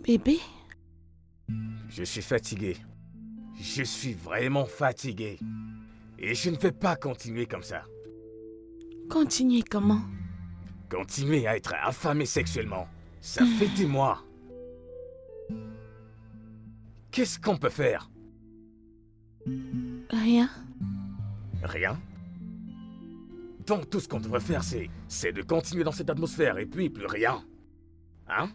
Bébé? Je suis fatigué. Je suis vraiment fatigué. Et je ne vais pas continuer comme ça. Continuez comment? Continuer à être affamé sexuellement. Ça fait des mois. Qu'est-ce qu'on peut faire? Rien. Rien. Donc tout ce qu'on devrait faire, c'est de continuer dans cette atmosphère et puis plus rien. Hein?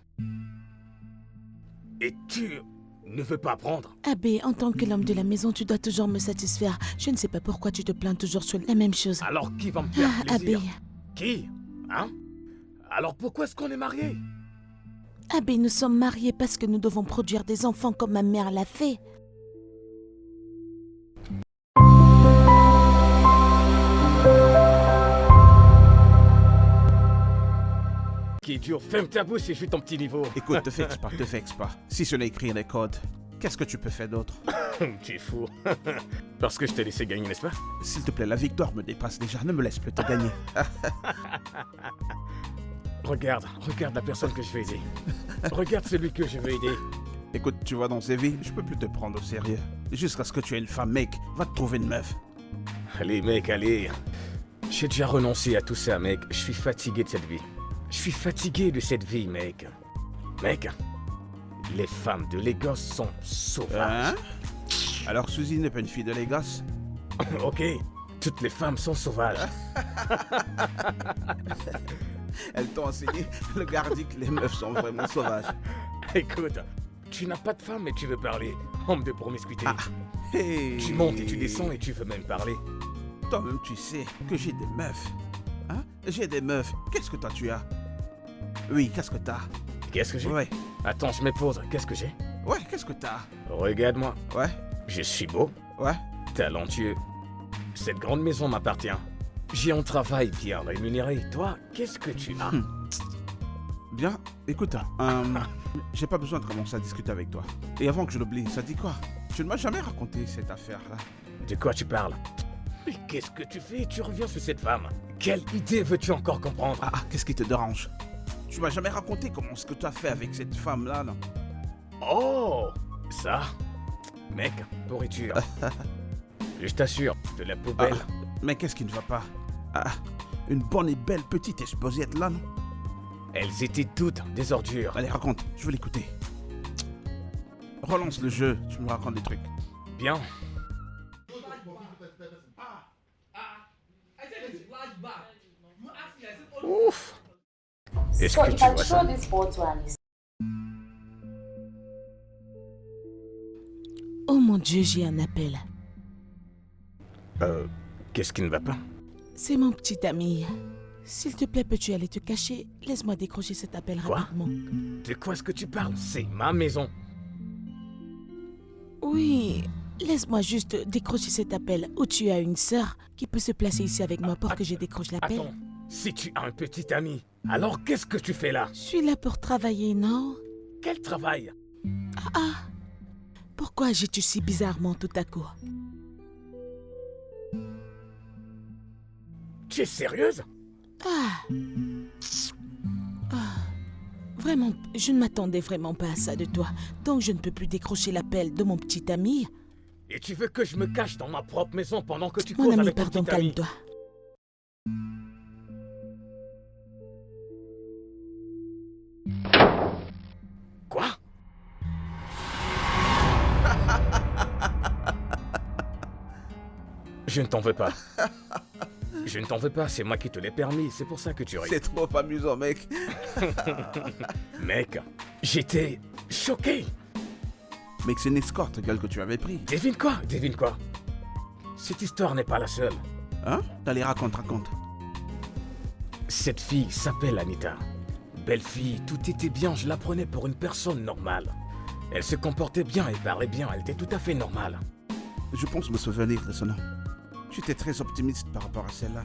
Et tu ne veux pas apprendre? Abbé, en tant que l'homme de la maison, tu dois toujours me satisfaire. Je ne sais pas pourquoi tu te plains toujours sur la même chose. Alors qui va me faire Abbé. plaisir? Qui? Hein? Alors pourquoi est-ce qu'on est mariés? Abbé, nous sommes mariés parce que nous devons produire des enfants comme ma mère l'a fait. Qui est dur, ferme ta bouche et je suis ton petit niveau. Écoute, te vexe pas. Si ce n'est écrire les codes, qu'est-ce que tu peux faire d'autre? Tu es fou. Parce que je t'ai laissé gagner, n'est-ce pas? S'il te plaît, la victoire me dépasse déjà. Ne me laisse plus te gagner. Regarde la personne que je veux aider. Regarde celui que je veux aider. Écoute, tu vois, dans ces vies, je peux plus te prendre au sérieux. Jusqu'à ce que tu aies une femme, mec. Va te trouver une meuf. Allez, mec, allez. J'ai déjà renoncé à tout ça, mec. Je suis fatigué de cette vie. Je suis fatigué de cette vie, mec. Mec, les femmes de Lagos sont sauvages. Hein? Alors Suzy n'est pas une fille de Lagos? Ok, toutes les femmes sont sauvages. Elles t'ont enseigné le gardi que les meufs sont vraiment sauvages. Écoute, tu n'as pas de femme et tu veux parler. Homme de promiscuité. Hey. Tu montes et tu descends et tu veux même parler. Toi-même, tu sais que j'ai des meufs. Hein? J'ai des meufs. Qu'est-ce que toi tu as? Oui, qu'est-ce que t'as? Qu'est-ce que j'ai? Ouais. Attends, je me pose. Qu'est-ce que j'ai? Ouais, qu'est-ce que t'as? Regarde-moi. Ouais. Je suis beau, Ouais. talentueux. Cette grande maison m'appartient. J'ai un travail bien rémunéré. Toi, qu'est-ce que tu as? Bien, écoute, j'ai pas besoin de commencer à discuter avec toi. Et avant que je l'oublie, ça dit quoi? Tu ne m'as jamais raconté cette affaire-là. De quoi tu parles? Mais qu'est-ce que tu fais? Tu reviens sur cette femme. Quelle idée veux-tu encore comprendre? Qu'est-ce qui te dérange? Tu m'as jamais raconté comment ce que tu as fait avec cette femme-là, non? Oh, ça? Mec, pourriture. Je t'assure, de la poubelle. Mais qu'est-ce qui ne va pas? Une bonne et belle petite est supposée être là, non? Elles étaient toutes des ordures. Allez, raconte, je veux l'écouter. Relance le jeu, tu me racontes des trucs. Bien. Ouf. Est-ce que tu vois ça? Oh mon Dieu, j'ai un appel. Qu'est-ce qui ne va pas? C'est mon petit ami. S'il te plaît, peux-tu aller te cacher? Laisse-moi décrocher cet appel Quoi? rapidement. De quoi est-ce que tu parles? C'est ma maison. Oui, laisse-moi juste décrocher cet appel. Ou tu as une sœur qui peut se placer ici avec moi pour que je décroche l'appel? Attends, si tu as un petit ami, alors qu'est-ce que tu fais là? Je suis là pour travailler, non? Quel travail? Pourquoi agis-tu si bizarrement tout à coup? Tu es sérieuse? Vraiment, je ne m'attendais vraiment pas à ça de toi. Donc je ne peux plus décrocher l'appel de mon petit ami. Et tu veux que je me cache dans ma propre maison pendant que tu Mon causes ami, avec ton pardon, petit ami? calme-toi. Quoi? Je ne t'en veux pas. Je ne t'en veux pas, c'est moi qui te l'ai permis, c'est pour ça que tu ris. C'est trop amusant, mec. Mec, j'étais choqué. Mec, c'est une escorte, gueule, que tu avais pris. Devine quoi? Devine quoi? Cette histoire n'est pas la seule. Hein? Allez, raconte. Cette fille s'appelle Anita. Belle fille, tout était bien, je la prenais pour une personne normale. Elle se comportait bien et parlait bien, elle était tout à fait normale. Je pense me souvenir de ce nom. Tu étais très optimiste par rapport à celle-là.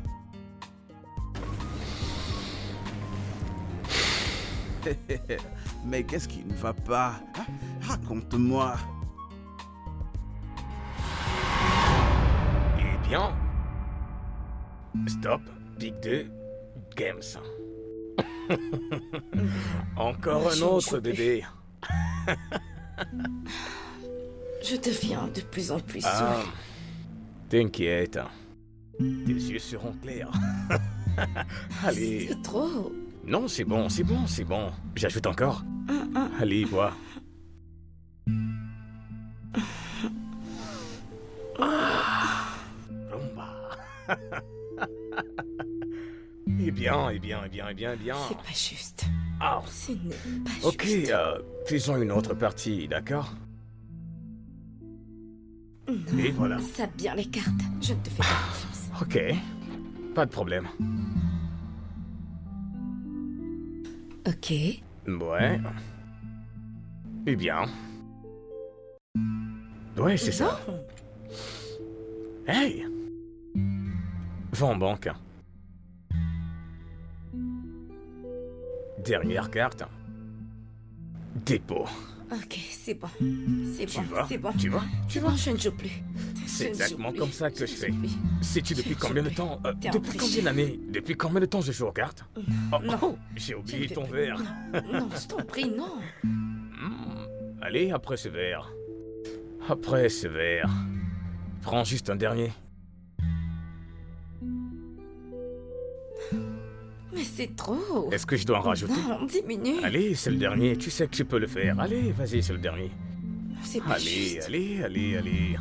Mais qu'est-ce qui ne va pas? Raconte-moi. Eh bien... Stop, pic 2, games. Encore un autre bébé. Je deviens de plus en plus Ah, saoule. t'inquiète. Tes yeux seront clairs. Allez. C'est trop. Non, c'est bon, c'est bon, c'est bon. J'ajoute encore. Allez, bois. Rumba. Eh bien, eh bien, eh bien, eh bien, eh bien. C'est pas juste. Ah, Ce n'est pas ok, juste. faisons une autre partie, d'accord? Et voilà. Ça bien les cartes. Je ne te fais pas confiance. Ok, pas de problème. Ok. Ouais. Eh bien. Ouais, c'est ça. Non. Hey! Va en banque. Dernière carte. Dépôt. Ok, c'est bon. C'est Tu bon, vas? c'est bon. Tu vas? C'est bon, je ne joue plus. C'est Je ne joue exactement plus. comme ça que je ne fais. joue plus. Sais-tu depuis Je combien de peux. temps T'es un depuis tricheur. combien d'années? Depuis combien de temps je joue aux cartes? Oh, Non. oh, j'ai Je ne oublié fais ton plus. verre. Non, je t'en prie, non. Allez, après ce verre. Après ce verre. Prends juste un dernier. Mais c'est trop. Est-ce que je dois en rajouter? Non, diminue. Allez, c'est le dernier. Tu sais que tu peux le faire. Allez, vas-y, c'est le dernier. C'est pas Allez, juste. allez, allez, allez.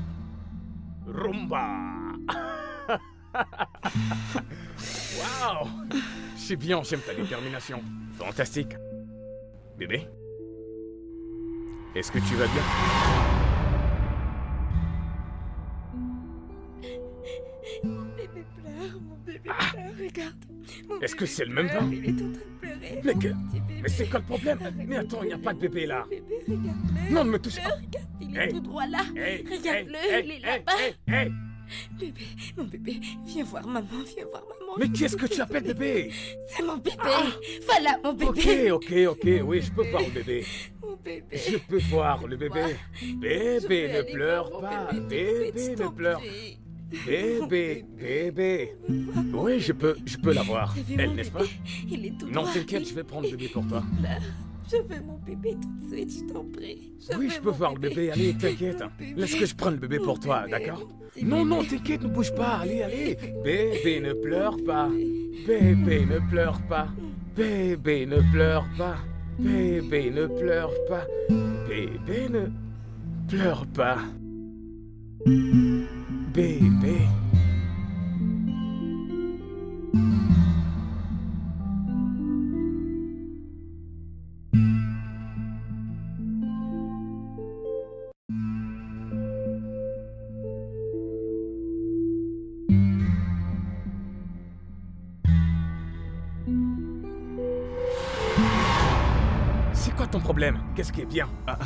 Rumba. Waouh. C'est bien, j'aime ta détermination. Fantastique. Bébé? Est-ce que tu vas bien? Bébé pleure, mon bébé pleure, regarde. Mon Est-ce que bébé c'est le même pleure, temps? Il est en train de pleurer. Mais mon que- petit bébé. Mais c'est quoi le problème? Arrête Mais attends, il n'y a pas de bébé là. Bébé, regarde-le. Non, ne me touche Pleure, pas. regarde, il est Hey. tout droit là. Hey, Regarde-le, hey, il est hey, là-bas. hey, hey. Bébé, mon bébé, viens voir maman, viens voir maman. Mais Je qu'est-ce suis que tu appelles désolée. bébé? C'est mon bébé. Voilà mon bébé. Ok, oui, je peux voir le bébé. Mon bébé. Je peux voir le bébé. Je Bébé, peux ne aller pleure voir mon pas. bébé tout de Bébé, suite, je ne t'en pleure. prie. Bébé, bébé. Oui, je peux la voir. T'as vu Elle, mon n'est-ce pas? bébé? Il est tout Non, droit. t'inquiète, je vais prendre le bébé pour toi. Il pleure. Je veux mon bébé tout de suite, je t'en prie. Oui, veux je peux mon voir le bébé. Allez, t'inquiète. Mon bébé. Laisse que je prenne le bébé pour Mon toi, bébé, d'accord? mon petit Non, non, bébé. t'inquiète, ne bouge pas. Allez, allez. Bébé, ne pleure pas. Bébé, ne pleure pas. Bébé, ne pleure pas. Bébé, ne pleure pas. Bébé, ne pleure pas. Bébé. C'est quoi ton problème? Qu'est-ce qui est bien? Ah,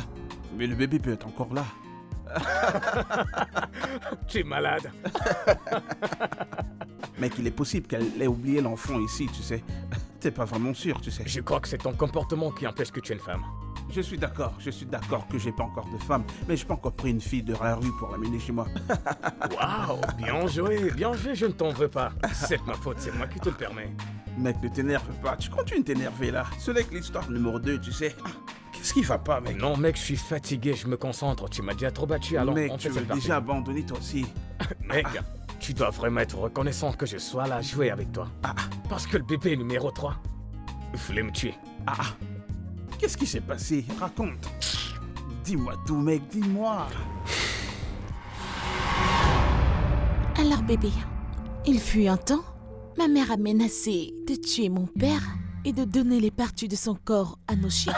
mais le bébé peut être encore là. Tu es malade. Mec, il est possible qu'elle ait oublié l'enfant ici, tu sais. T'es pas vraiment sûr, tu sais. Je crois que c'est ton comportement qui empêche que tu es une femme. Je suis d'accord que j'ai pas encore de femme, mais j'ai pas encore pris une fille de la rue pour l'amener chez moi. Waouh, bien joué, je ne t'en veux pas. C'est de ma faute, c'est moi qui te le permets. Mec, ne t'énerve pas, tu continues de t'énerver là. Ce n'est que l'histoire numéro 2, tu sais. Ah, qu'est-ce qui va pas, mec? Non mec, je suis fatigué, je me concentre, tu m'as déjà trop battu, alors Mec, on tu fait veux cette partie. déjà abandonner toi aussi. Mec, tu dois vraiment être reconnaissant que je sois là à jouer avec toi. Parce que le bébé numéro 3 voulait me tuer. Qu'est-ce qui s'est passé? Raconte. Dis-moi tout, mec, dis-moi. Alors bébé, il fut un temps, ma mère a menacé de tuer mon père et de donner les parties de son corps à nos chiens.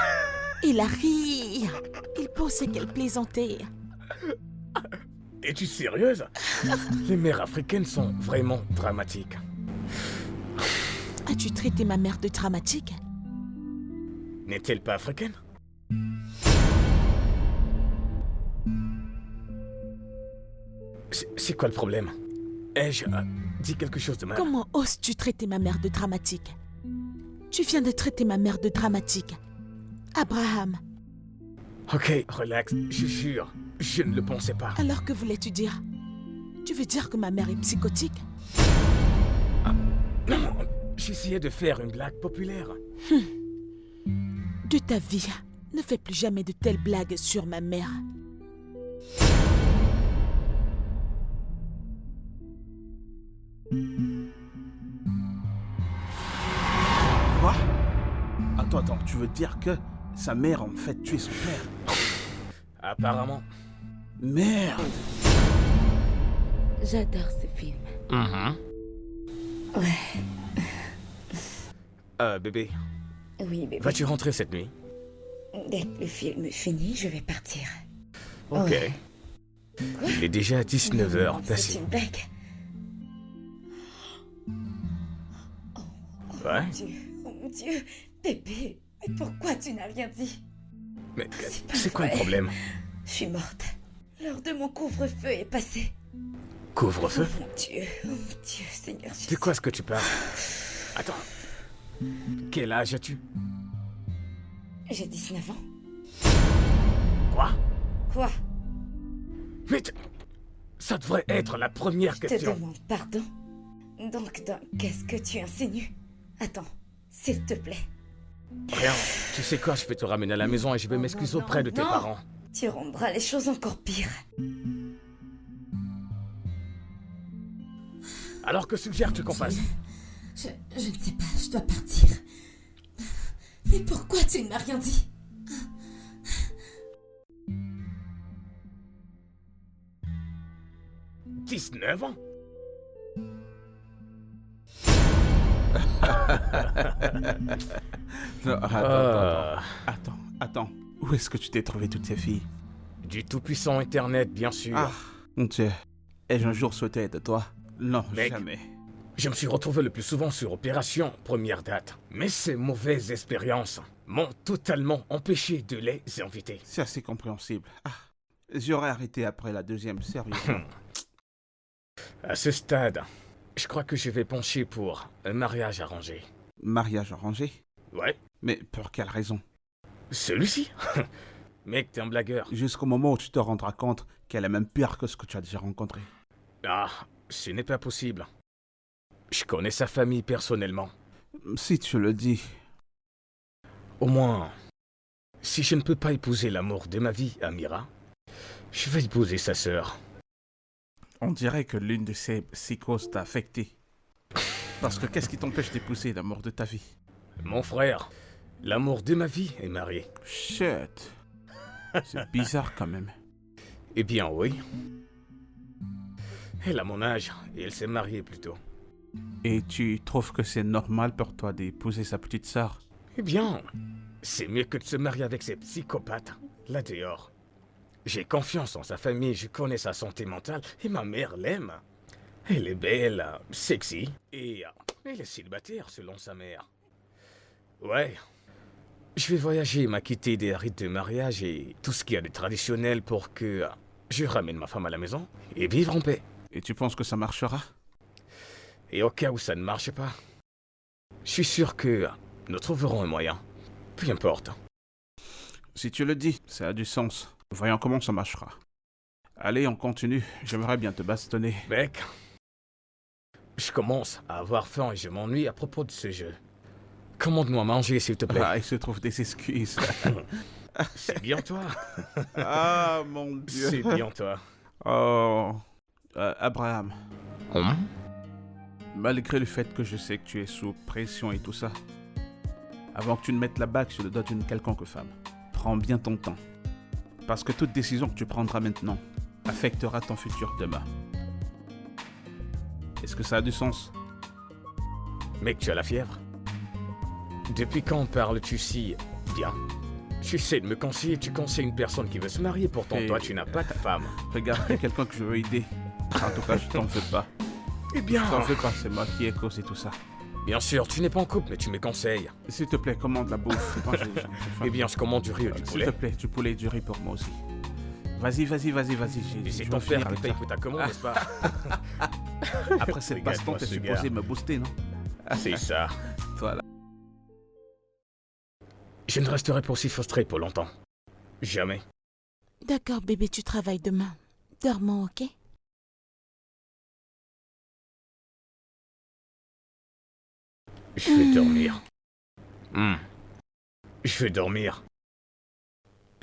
Il a ri. Il pensait qu'elle plaisantait. Es-tu sérieuse? Les mères africaines sont vraiment dramatiques. As-tu traité ma mère de dramatique? N'est-elle pas africaine? C'est quoi le problème? Ai-je dit quelque chose de mal? Comment oses-tu traiter ma mère de dramatique? Tu viens de traiter ma mère de dramatique. Abraham, Ok, relax, je jure, je ne le pensais pas. alors que voulais-tu dire? Tu veux dire que ma mère est psychotique? Non, j'essayais de faire une blague populaire. De ta vie, Ne fais plus jamais de telles blagues sur ma mère. Quoi? Attends, tu veux dire que sa mère a en fait tué son père? Apparemment. Merde! J'adore ce film. Ouais. Bébé, Oui, bébé. vas-tu rentrer cette nuit? Dès que le film est fini, je vais partir. Ok. Ouais. Il est déjà 19h C'est passé. une blague. Ouais? Oh mon Dieu, bébé. Mais pourquoi tu n'as rien dit? Mais C'est pas c'est quoi le vrai. problème? Je suis morte. L'heure de mon couvre-feu est passée. Couvre-feu? Oh mon Dieu, Seigneur Jésus. De quoi est-ce que tu parles? Attends. Quel âge as-tu? J'ai 19 ans. Quoi? Quoi? Mais ça devrait être la première Je te question. demande pardon. Donc, qu'est-ce que tu insinues? Attends, s'il te plaît. Rien. Tu sais quoi, je vais te ramener à la maison et je vais m'excuser auprès de tes non. parents. Tu rendras les choses encore pires. Alors que suggères-tu qu'on fasse? Je ne sais pas, je dois partir. Mais pourquoi tu ne m'as rien dit? 19 ans? Non, attends. Où est-ce que tu t'es trouvé toutes ces filles? Du tout-puissant Internet, bien sûr. Ah, mon Dieu. Ai-je un jour sauté être toi? Non, Mec. jamais. Je me suis retrouvé le plus souvent sur Opération Première Date. Mais ces mauvaises expériences m'ont totalement empêché de les inviter. C'est assez compréhensible. Ah, j'aurais arrêté après la deuxième, sérieusement. À ce stade, je crois que je vais pencher pour un mariage arrangé. Mariage arrangé? Ouais, Mais pour quelle raison? celui-ci. Mec, t'es un blagueur. Jusqu'au moment où tu te rendras compte qu'elle est même pire que ce que tu as déjà rencontré. Ah, ce n'est pas possible. Je connais sa famille personnellement. Si tu le dis. Au moins, si je ne peux pas épouser l'amour de ma vie, Amira, je vais épouser sa sœur. On dirait que l'une de ces psychoses t'a affecté. Parce que qu'est-ce qui t'empêche d'épouser l'amour de ta vie? Mon frère, l'amour de ma vie est marié. Shit. C'est bizarre quand même. Eh bien oui. Elle a mon âge et elle s'est mariée plus tôt. Et tu trouves que c'est normal pour toi d'épouser sa petite sœur? Eh bien, c'est mieux que de se marier avec ces psychopathes, là dehors. J'ai confiance en sa famille, je connais sa santé mentale et ma mère l'aime. Elle est belle, sexy et elle est célibataire selon sa mère. Ouais, je vais voyager et m'acquitter des rites de mariage et tout ce qu'il y a de traditionnel pour que je ramène ma femme à la maison et vivre en paix. Et tu penses que ça marchera? Et au cas où ça ne marche pas, je suis sûr que nous trouverons un moyen. Peu importe. Si tu le dis, ça a du sens. Voyons comment ça marchera. Allez, on continue. J'aimerais bien te bastonner. Mec, je commence à avoir faim et je m'ennuie à propos de ce jeu. Commande-moi à manger, s'il te plaît. Ah, il se trouve des excuses. C'est bien toi. Ah, mon Dieu. C'est bien toi. Oh. Abraham, Hum? malgré le fait que je sais que tu es sous pression et tout ça, avant que tu ne mettes la bague sur le dos d'une quelconque femme, prends bien ton temps. Parce que toute décision que tu prendras maintenant affectera ton futur demain. Est-ce que ça a du sens? Mec, tu as la fièvre? Depuis quand parles-tu si bien? Tu sais de me conseiller, tu conseilles une personne qui veut se marier, pourtant Et- toi tu n'as pas de femme. Regarde, il y a quelqu'un que je veux aider. En tout cas, je t'en fais pas. Eh bien, Je t'en fais pas, c'est moi qui ai causé tout ça. bien sûr, tu n'es pas en couple, mais tu me conseilles. S'il te plaît, commande la bouffe. Moi, j'ai faim. Eh bien, je commande du riz et du S'il poulet. te plaît, du poulet et du riz pour moi aussi. Vas-y. Et Je c'est dois ton finir père qui avec paye ça. pour ta commande, n'est-ce pas? Après cette Regarde-moi baston, t'es ce supposé gars. me booster, non? C'est ça. Voilà. Je ne resterai pas aussi frustré pour longtemps. Jamais. D'accord, bébé, tu travailles demain. Dormons, ok? Je vais dormir. Je vais dormir.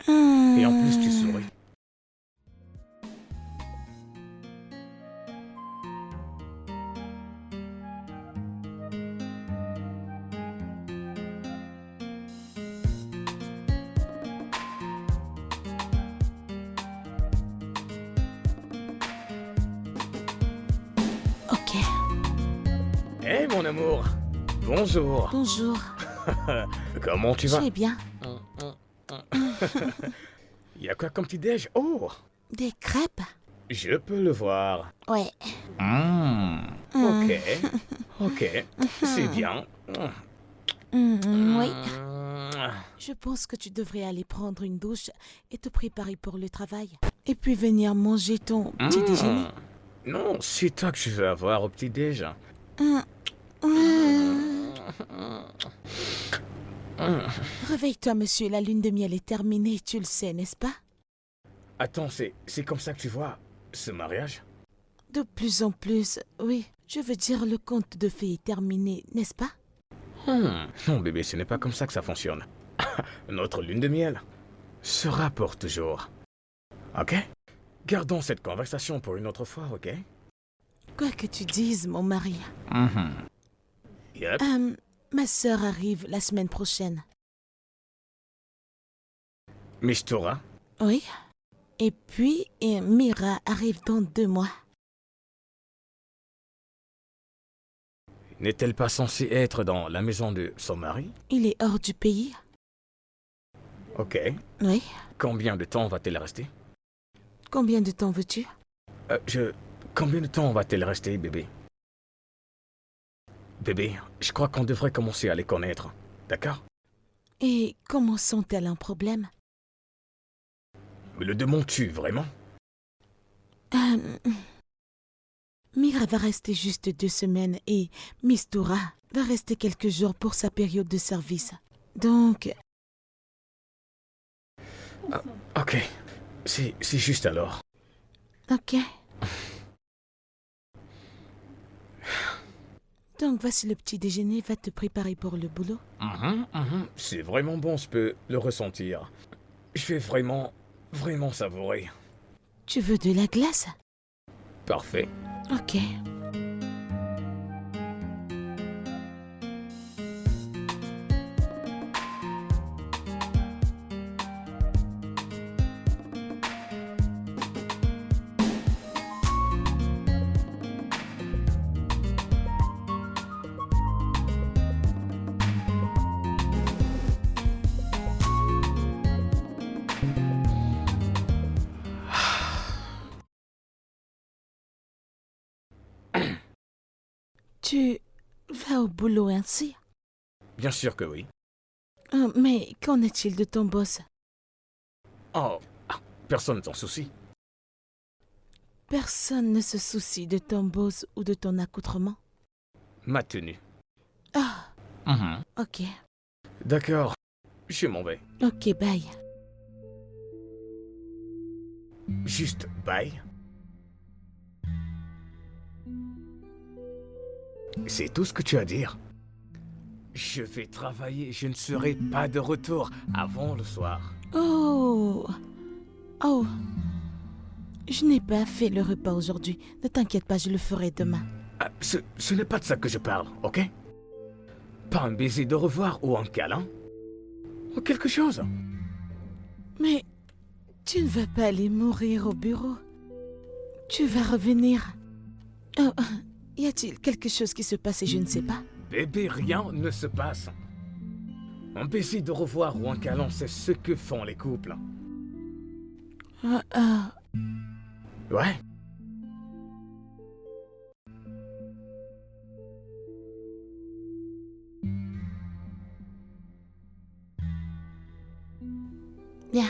Et en plus, tu souris. Ok. Hé, mon amour. Bonjour. Bonjour. Comment tu Je vas? vais bien. Y a quoi comme petit déj? Oh, Des crêpes? je peux le voir. Ouais. Ok. Ok. C'est bien. Oui. Je pense que tu devrais aller prendre une douche et te préparer pour le travail. Et puis venir manger ton petit déjeuner. Non, c'est toi que je veux avoir au petit déj. Réveille-toi, monsieur, la lune de miel est terminée, tu le sais, n'est-ce pas? Attends, c'est comme ça que tu vois ce mariage? De plus en plus, oui. Je veux dire, le conte de fées est terminé, n'est-ce pas? Non, bébé, ce n'est pas comme ça que ça fonctionne. Notre lune de miel sera pour toujours. Ok? Gardons cette conversation pour une autre fois, ok? Quoi que tu dises, mon mari. Yep. Ma sœur arrive la semaine prochaine. Mistura? Oui. Et puis, Mira arrive dans 2 mois. N'est-elle pas censée être dans la maison de son mari? Il est hors du pays. Ok. Oui. Combien de temps va-t-elle rester? Combien de temps veux-tu? Combien de temps va-t-elle rester, bébé? Bébé, je crois qu'on devrait commencer à les connaître. D'accord? Et comment sont-elles un problème? Me le demandes-tu vraiment? Mira va rester juste 2 semaines et Mistura va rester quelques jours pour sa période de service. Donc, Ok. C'est juste alors. ok. Donc voici le petit déjeuner, va te préparer pour le boulot. C'est vraiment bon, je peux le ressentir. Je vais vraiment savourer. Tu veux de la glace? Parfait. Ok. Tu vas au boulot ainsi? Bien sûr que oui. Mais qu'en est-il de ton boss? Oh, personne ne s'en soucie. Personne ne se soucie de ton boss ou de ton accoutrement? Ma tenue. Ah, ok. D'accord. Je m'en vais. Ok, bye. Juste bye. C'est tout ce que tu as à dire. Je vais travailler, je ne serai pas de retour avant le soir. Oh. Oh. Je n'ai pas fait le repas aujourd'hui. Ne t'inquiète pas, je le ferai demain. Ce n'est pas de ça que je parle, ok? Pas un baiser de revoir ou un câlin? Ou quelque chose. Mais tu ne vas pas aller mourir au bureau. Tu vas revenir. Oh, y a-t-il quelque chose qui se passe et je ne sais pas? Bébé, rien ne se passe. Un baiser de revoir ou un câlin, c'est ce que font les couples. Ouais. Bien.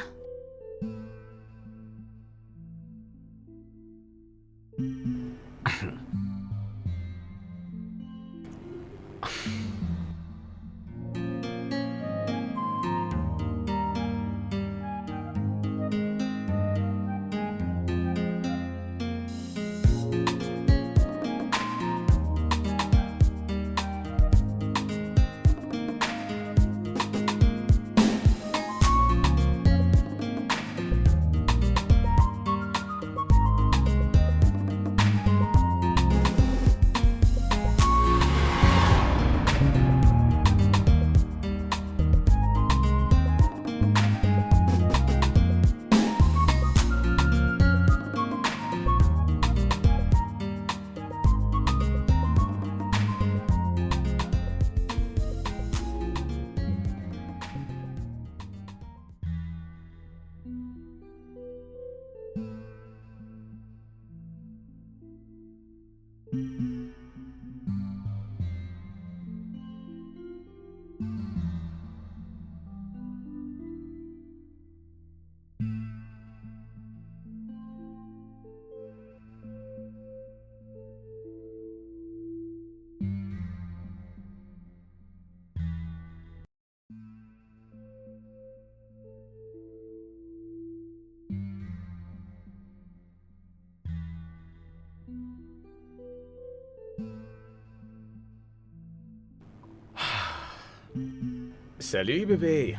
Salut bébé.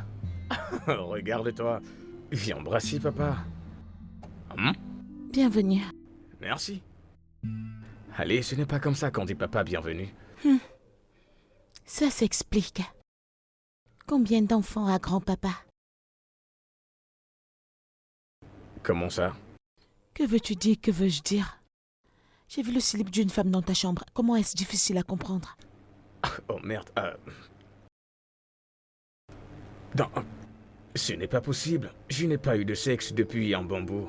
Regarde-toi. Viens embrasser papa. Bienvenue. Merci. Allez, ce n'est pas comme ça qu'on dit papa bienvenue. Ça s'explique. Combien d'enfants a grand-papa? Comment ça? Que veux-tu dire, que veux-je dire? J'ai vu le slip d'une femme dans ta chambre. Comment est-ce difficile à comprendre? Oh merde. Non, ce n'est pas possible. Je n'ai pas eu de sexe depuis un bambou.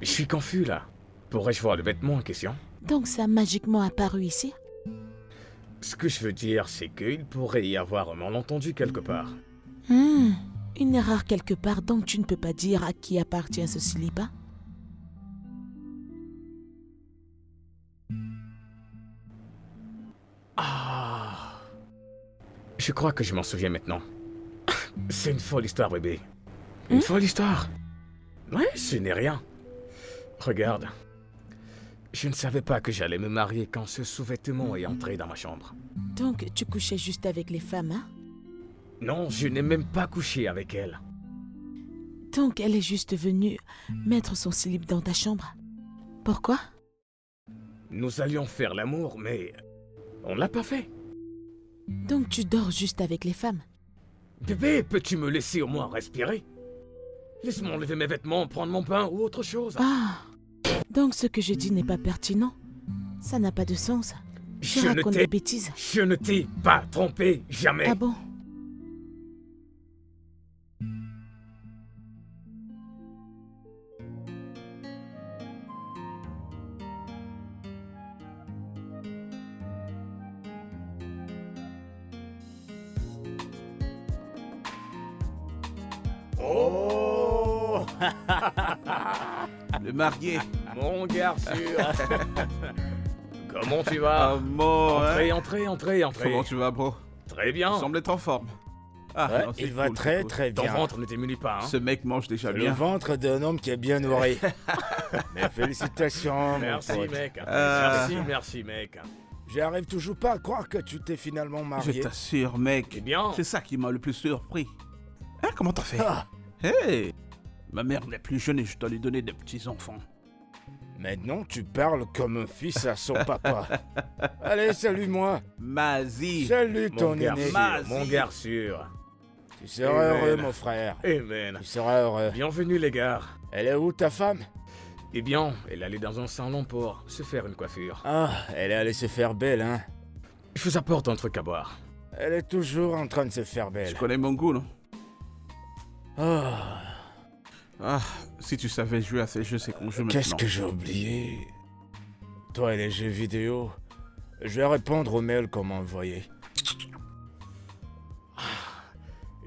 Je suis confus là. Pourrais-je voir le vêtement en question? Donc ça a magiquement apparu ici? Ce que je veux dire, c'est qu'il pourrait y avoir un malentendu quelque part. Une erreur quelque part, donc tu ne peux pas dire à qui appartient ce slip, hein? Je crois que je m'en souviens maintenant. C'est une folle histoire, bébé. Une folle histoire. Ouais, ce n'est rien. Regarde. Je ne savais pas que j'allais me marier quand ce sous-vêtement est entré dans ma chambre. Donc tu couchais juste avec les femmes, hein? Non, je n'ai même pas couché avec elle. Donc elle est juste venue mettre son slip dans ta chambre. Pourquoi? Nous allions faire l'amour, mais on l'a pas fait. Donc tu dors juste avec les femmes? Bébé, peux-tu me laisser au moins respirer? Laisse-moi enlever mes vêtements, prendre mon pain ou autre chose. Ah! Donc ce que je dis n'est pas pertinent? Ça n'a pas de sens. Je raconte des bêtises. Je ne t'ai pas trompé, jamais. Ah bon? Oh! Le marié. Mon garçon. Comment tu vas? Entrez, Entrez. Comment tu vas, bro? Très bien. Tu sembles être en forme. Ouais, non, c'est il va cool, très c'est cool. très Ton bien. ventre ne t'émunit pas, hein? Ce mec mange déjà Le bien. ventre d'un homme qui est bien nourri. Mais félicitations, mon Merci, pote. mec. Ah. Merci, mec. J'arrive toujours pas à croire que tu t'es finalement Je marié. t'assure, mec. Eh bien, C'est ça qui m'a le plus surpris. Hein, comment t'as fait? Ah, Hey! Ma mère n'est plus jeune et je dois lui donner des petits-enfants. maintenant, tu parles comme un fils à son papa. Allez, salue-moi. Mazie! Salut ton mon aîné. garçon, mon garçon. Tu seras heureux, Amen. mon frère. Amen. Tu seras heureux. Bienvenue, les gars. Elle est où, ta femme? Eh bien, elle allait dans un salon pour se faire une coiffure. Ah, elle est allée se faire belle, hein. Je vous apporte un truc à boire. Elle est toujours en train de se faire Tu belle. connais mon goût, non? Ah, Ah, si tu savais jouer à ces jeux, c'est qu'on joue maintenant. qu'est-ce que j'ai oublié? Toi et les jeux vidéo. Je vais répondre aux mails qu'on m'a envoyés.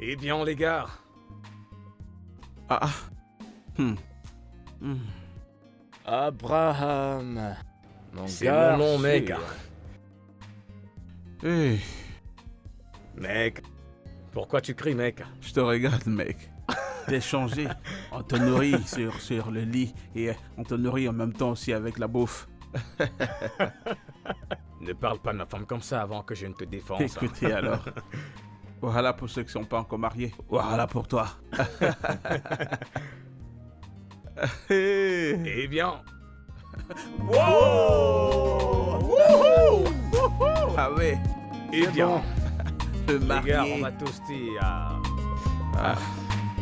Eh bien, les gars, Ah. Abraham. Mon c'est mon nom, mec. Hey, Mec, pourquoi tu cries, mec? je te regarde, mec. T'es changé. On te nourrit sur le lit et on te nourrit en même temps aussi avec la bouffe. Ne parle pas de ma femme comme ça avant que je ne te défonce. Écoutez alors. Voilà pour ceux qui sont pas encore mariés. Voilà pour toi. Hey. Eh bien, Ah ouais, eh bien, le les gars, on marié. m'a toasté à...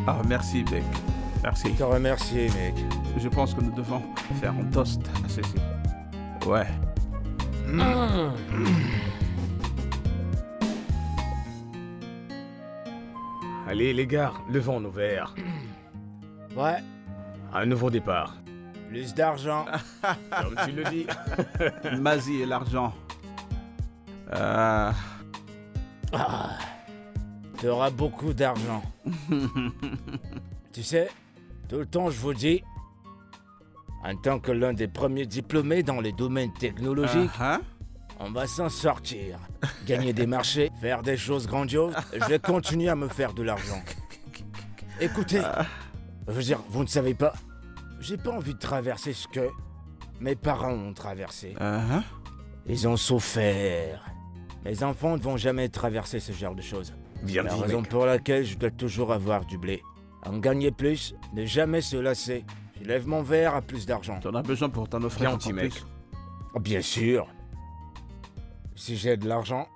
Ah, merci, mec. Merci. Je te remercie, mec. Je pense que nous devons faire un toast à ceci. Ouais. Allez, les gars, levons nos verres. Ouais, Un nouveau départ. plus d'argent. Comme tu le dis. Mazie et l'argent. Ah. Tu auras beaucoup d'argent. Tu sais, tout le temps je vous dis, en tant que l'un des premiers diplômés dans les domaines technologiques, on va s'en sortir. Gagner des marchés, faire des choses grandioses, je vais continuer à me faire de l'argent. Écoutez, je veux dire, vous ne savez pas, j'ai pas envie de traverser ce que mes parents ont traversé. Ils ont souffert. Mes enfants ne vont jamais traverser ce genre de choses. Bien La dit, raison mec. pour laquelle je dois toujours avoir du blé. En gagner plus, ne jamais se lasser. Je lève mon verre à plus d'argent. T'en as besoin pour t'en offrir Bien encore dit, mec. plus. Oh, bien sûr. Si j'ai de l'argent,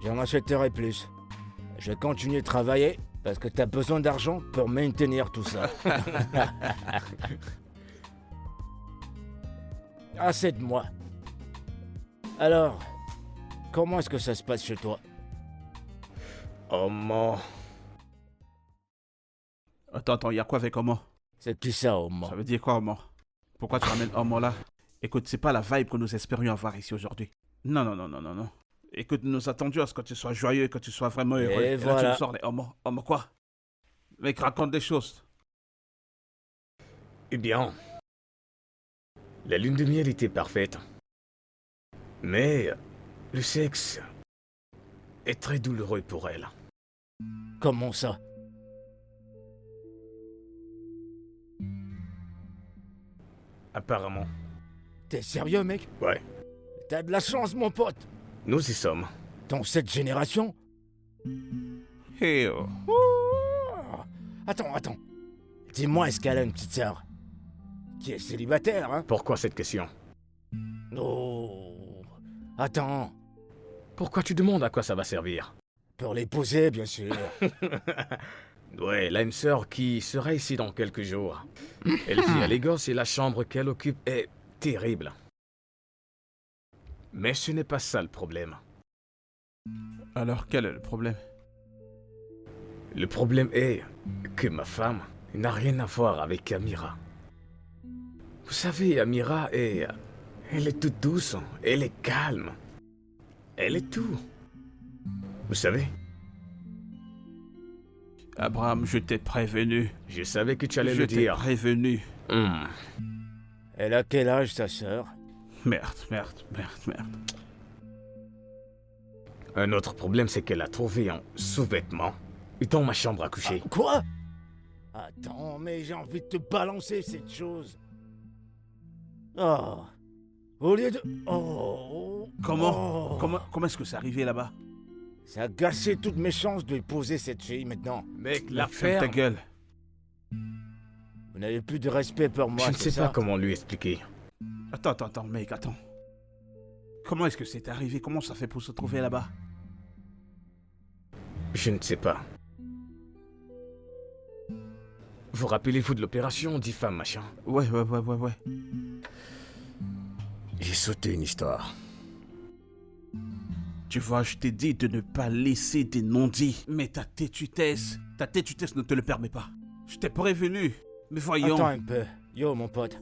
j'en achèterai plus. Je vais continuer de travailler parce que t'as besoin d'argent pour maintenir tout ça. Assez de moi. Alors, comment est-ce que ça se passe chez toi? Oh, man. Attends, y a quoi avec Homo? C'est qui ça, au moins? Ça veut dire quoi, Homo? Pourquoi tu ramènes Homo là? Écoute, c'est pas la vibe que nous espérions avoir ici aujourd'hui. Non. Écoute, nous attendions à ce que tu sois joyeux, que tu sois vraiment heureux. Et Là, tu voilà. nous sors les Homo. Homo quoi? Mec, raconte des choses. Eh bien, la lune de miel était parfaite. Mais le sexe est très douloureux pour elle. Comment ça? Apparemment. T'es sérieux, mec? Ouais, T'as de la chance, mon pote. nous y sommes. Dans cette génération? Hey, oh. Oh. Attends. Dis-moi, est-ce qu'elle a une petite sœur? Qui est célibataire, hein? Pourquoi cette question? Oh. Attends. Pourquoi tu demandes à quoi ça va servir? Pour l'épouser, bien sûr. Ouais, elle a une sœur qui sera ici dans quelques jours. Elle vit à Lagos et la chambre qu'elle occupe est terrible. Mais ce n'est pas ça le problème. Alors, quel est le problème? Le problème est que ma femme n'a rien à voir avec Amira. Vous savez, Amira est... Elle est toute douce, elle est calme. Elle est tout. Vous savez, Abraham, je t'ai prévenu. je savais que tu allais Je le t'ai dire. prévenu. Elle a quel âge, ta sœur? Merde. Un autre problème, c'est qu'elle a trouvé un sous-vêtement dans ma chambre à coucher. Quoi? Attends, mais j'ai envie de te balancer cette chose. Oh. Au lieu de... Oh. Comment Oh. Comment est-ce que c'est arrivé là-bas? Ça a gâché toutes mes chances de épouser cette fille maintenant. Mec, Ferme l'affaire... ta gueule. Vous n'avez plus de respect pour moi, Je ne c'est sais ça? pas comment lui expliquer. Attends, mec, attends. Comment est-ce que c'est arrivé? Comment ça fait pour se trouver là-bas? Je ne sais pas. Vous rappelez-vous de l'opération 10 femmes, machin? Ouais. J'ai sauté une histoire. Tu vois, je t'ai dit de ne pas laisser des non-dits. Mais ta têtutesse ne te le permet pas. Je t'ai prévenu. Mais voyons. Attends un peu. Yo, mon pote.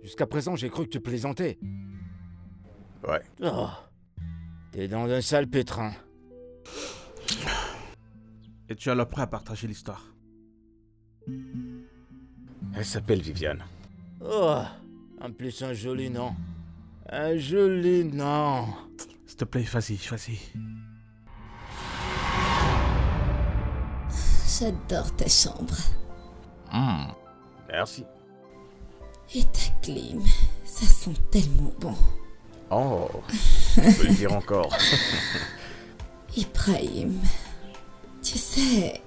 Jusqu'à présent, j'ai cru que tu plaisantais. Ouais. Oh. T'es dans un sale pétrin. Et tu as le prêt à partager l'histoire. Elle s'appelle Viviane. Oh. En plus, un joli nom. Un joli nom. S'il te plaît, vas-y. J'adore ta chambre. Merci. Et ta clim. Ça sent tellement bon. Oh, je peux le dire encore. Ibrahim, tu sais,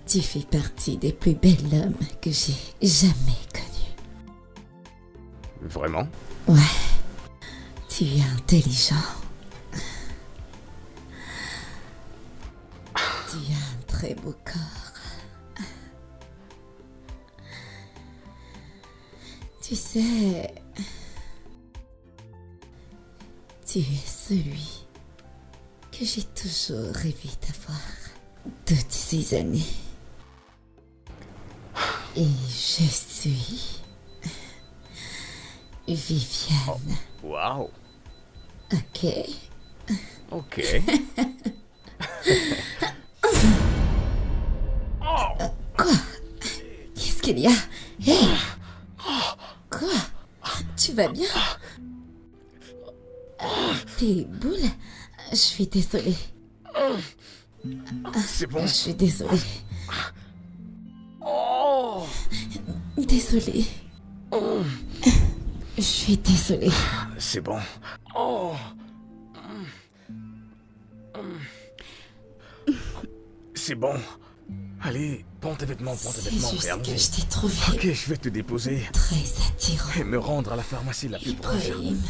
tu fais partie des plus belles hommes que j'ai jamais connus. Vraiment? Ouais, tu es intelligent. Tu as un très beau corps. Tu sais, tu es celui que j'ai toujours rêvé d'avoir toutes ces années. Et je suis Viviane. Waouh. Ok. Ok. Quoi? Qu'est-ce qu'il y a? Hey! Quoi? Tu vas bien? Tes boules? Je suis désolée. C'est bon. Je suis désolée. Oh. Désolée. Je suis désolée. C'est bon. Oh. c'est bon. Allez, prends tes vêtements, C'est juste et allons-y. que je t'ai trouvé Ok, je vais te déposer très attirant. et me rendre à la pharmacie la plus proche. Ibrahim,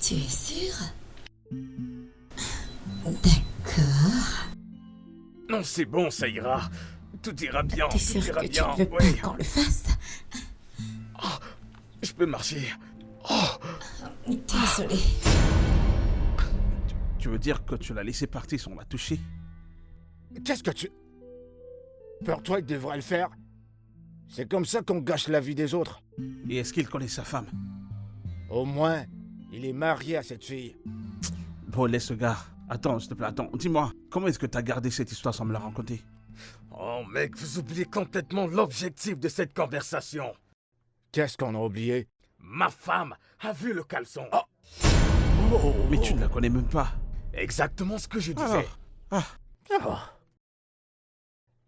tu es sûr? D'accord. Non, c'est bon, ça ira. Tout ira bien, T'es tout sûr ira que tu bien. ne veux Ouais. pas qu'on le fasse? Je peux marcher. Désolé. Tu veux dire que tu l'as laissé partir sans la toucher? Qu'est-ce que tu... Pour toi, il devrait le faire. C'est comme ça qu'on gâche la vie des autres. Et est-ce qu'il connaît sa femme? Au moins, il est marié à cette fille. Bon, laisse ce gars. Attends, s'il te plaît, attends. Dis-moi, comment est-ce que t'as gardé cette histoire sans me la raconter? Oh mec, vous oubliez complètement l'objectif de cette conversation. Qu'est-ce qu'on a oublié? Ma femme a vu le caleçon. Mais tu ne la connais même pas. Exactement ce que je disais. Alors, Oh.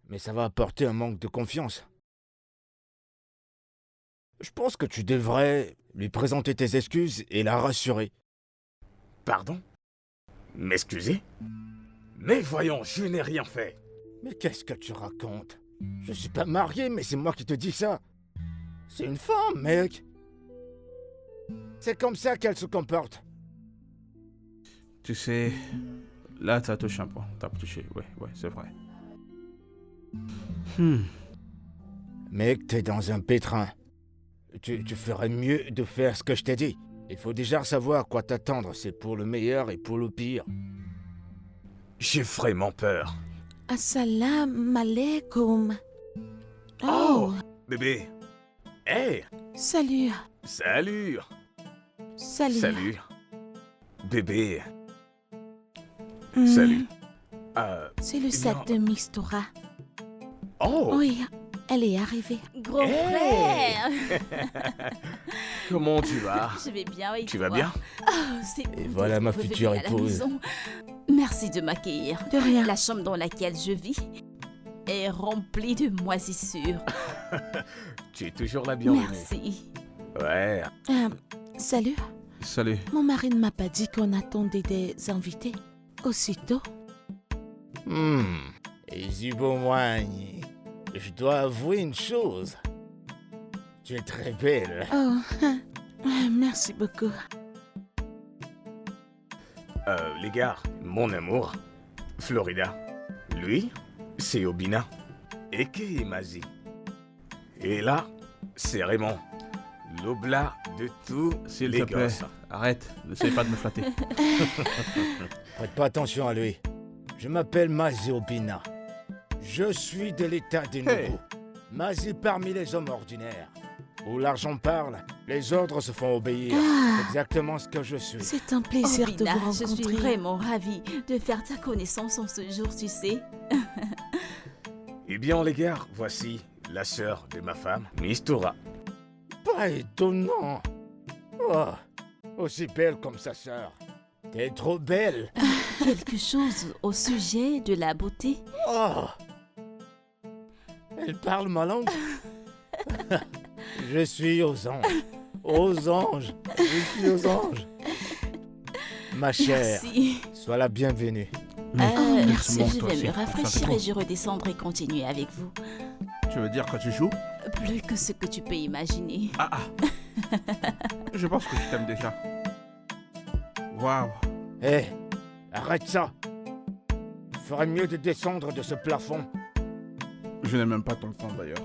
Mais ça va apporter un manque de confiance. Je pense que tu devrais lui présenter tes excuses et la rassurer. Pardon? M'excuser? Mais voyons, je n'ai rien fait. Mais qu'est-ce que tu racontes? Je suis pas marié, mais c'est moi qui te dis ça. C'est une femme, mec. C'est comme ça qu'elle se comporte. tu sais, là, t'as touché un point. T'as touché, ouais, c'est vrai. Mec, t'es dans un pétrin. Tu ferais mieux de faire ce que je t'ai dit. Il faut déjà savoir à quoi t'attendre. C'est pour le meilleur et pour le pire. J'ai vraiment peur. Assalamu alaikum. Oh, bébé. Hey, Salut. salut. Salut. Salut. Bébé, Hmm, salut. C'est le Eh sac bien- de Mistura. Oh, Oui, elle est arrivée. Gros Hey. frère. comment tu vas? Je vais bien et Tu toi? vas bien? Oh, c'est Et bon voilà de ma revenir future à la épouse. maison. Merci de m'accueillir. De rien. La chambre dans laquelle je vis est remplie de moisissures. Tu es toujours la bienvenue. Merci. Ouais. Salut. Salut. Mon mari ne m'a pas dit qu'on attendait des invités. Aussitôt. Izubomoigne, je dois avouer une chose. Tu es très belle. Oh, merci beaucoup. Les gars, mon amour, Florida. Lui, c'est Obina. Eke et Mazi. Et là, c'est Raymond. L'oblat de tous S'il les te plaît, gosses. arrête. N'essaye pas de me flatter. Prête pas attention à lui. Je m'appelle Mazi Obina. Je suis de l'état des Hey. nouveaux. Mazi parmi les hommes ordinaires. Où l'argent parle, les ordres se font obéir. C'est exactement ce que je suis. C'est un plaisir de Bina, vous je suis rencontrer. vraiment ravie de faire ta connaissance en ce jour, tu sais. Eh bien, les gars, voici la sœur de ma femme, Mistura. Pas étonnant. Oh, aussi belle comme sa sœur. T'es trop belle. Quelque chose au sujet de la beauté? Oh. Elle parle ma langue. Je suis aux anges. Aux anges. Je suis aux anges. Ma chère, Merci. sois la bienvenue. merci. Montre, Je toi vais aussi. me rafraîchir Concentre-toi. et je redescendrai continuer avec vous. Tu veux dire que tu joues? Plus que ce que tu peux imaginer. Ah. Je pense que je t'aime déjà. Waouh. Hé, arrête ça. Tu ferais mieux de descendre de ce plafond. Je n'ai même pas ton temps d'ailleurs.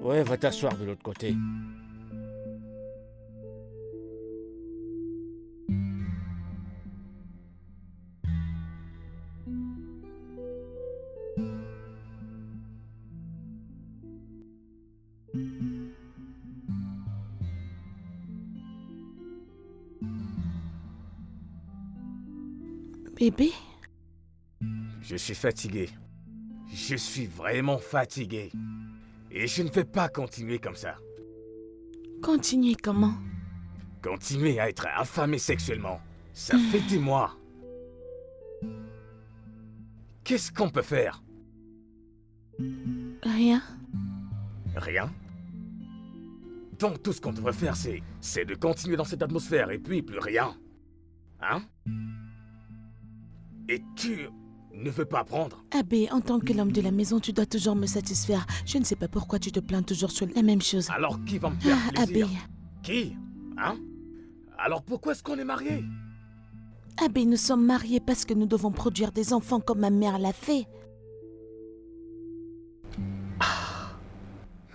Ouais, va t'asseoir de l'autre côté. Bébé, Je suis fatigué. Je suis vraiment fatigué. Et je ne vais pas continuer comme ça. continuez comment? Continuer à être affamé sexuellement, ça fait des mois. Qu'est-ce qu'on peut faire? Rien. Rien. Donc tout ce qu'on devrait faire, c'est de continuer dans cette atmosphère et puis plus rien. Hein? Et tu ne veut pas apprendre. Abbé, en tant que l'homme de la maison, tu dois toujours me satisfaire. Je ne sais pas pourquoi tu te plains toujours sur la même chose. Alors qui va me faire Abbé, plaisir? Qui? Hein? Alors pourquoi est-ce qu'on est mariés? Abbé, nous sommes mariés parce que nous devons produire des enfants comme ma mère l'a fait.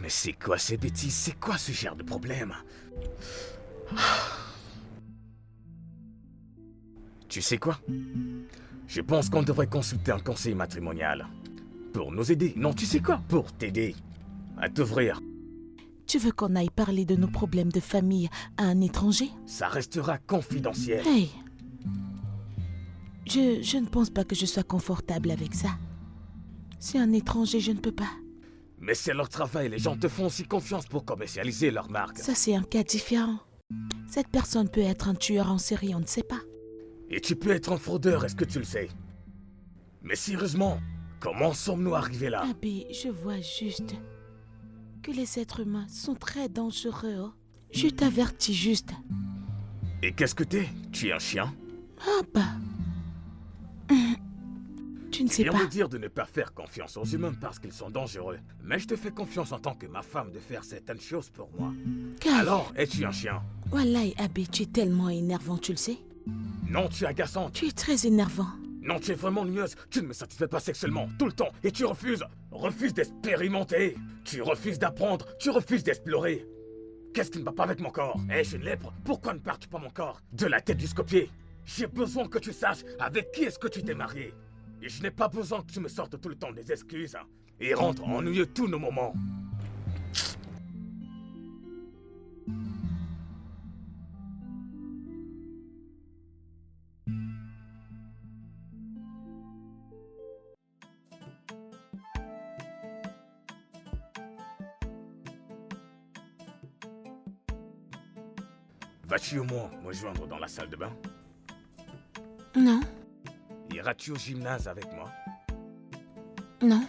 Mais c'est quoi ces bêtises? C'est quoi ce genre de problème? Tu sais quoi? Je pense qu'on devrait consulter un conseil matrimonial. Pour nous aider. Non, tu sais quoi? Pour t'aider. À t'ouvrir. Tu veux qu'on aille parler de nos problèmes de famille à un étranger? Ça restera confidentiel. Hey! Je ne pense pas que je sois confortable avec ça. C'est un étranger, je ne peux pas. Mais c'est leur travail. Les gens te font aussi confiance pour commercialiser leur marque. Ça, c'est un cas différent. Cette personne peut être un tueur en série, on ne sait pas. Et tu peux être un fraudeur, est-ce que tu le sais? Mais sérieusement, comment sommes-nous arrivés là? Abbé, je vois juste que les êtres humains sont très dangereux. Oh. Je t'avertis juste. Et qu'est-ce que t'es? Tu es un chien? Ah bah... Tu ne sais Viens pas. me dire de ne pas faire confiance aux humains parce qu'ils sont dangereux. Mais je te fais confiance en tant que ma femme de faire certaines choses pour moi. Kai, Alors, es-tu un chien? Wallahi, Abbé, tu es tellement énervant, tu le sais. Non, tu es agaçante. Tu es très énervant. Non, tu es vraiment nueuse. Tu ne me satisfais pas sexuellement, tout le temps. Et tu refuses. Refuses d'expérimenter. Tu refuses d'apprendre. Tu refuses d'explorer. Qu'est-ce qui ne va pas avec mon corps? Eh, je suis une lèpre. Pourquoi ne pars-tu pas mon corps? De la tête jusqu'aux pieds. J'ai besoin que tu saches avec qui est-ce que tu t'es marié. Et je n'ai pas besoin que tu me sortes tout le temps des excuses. Et rendre ennuyeux tous nos moments. Vas-tu au moins me joindre dans la salle de bain? Non, Iras-tu au gymnase avec moi? non.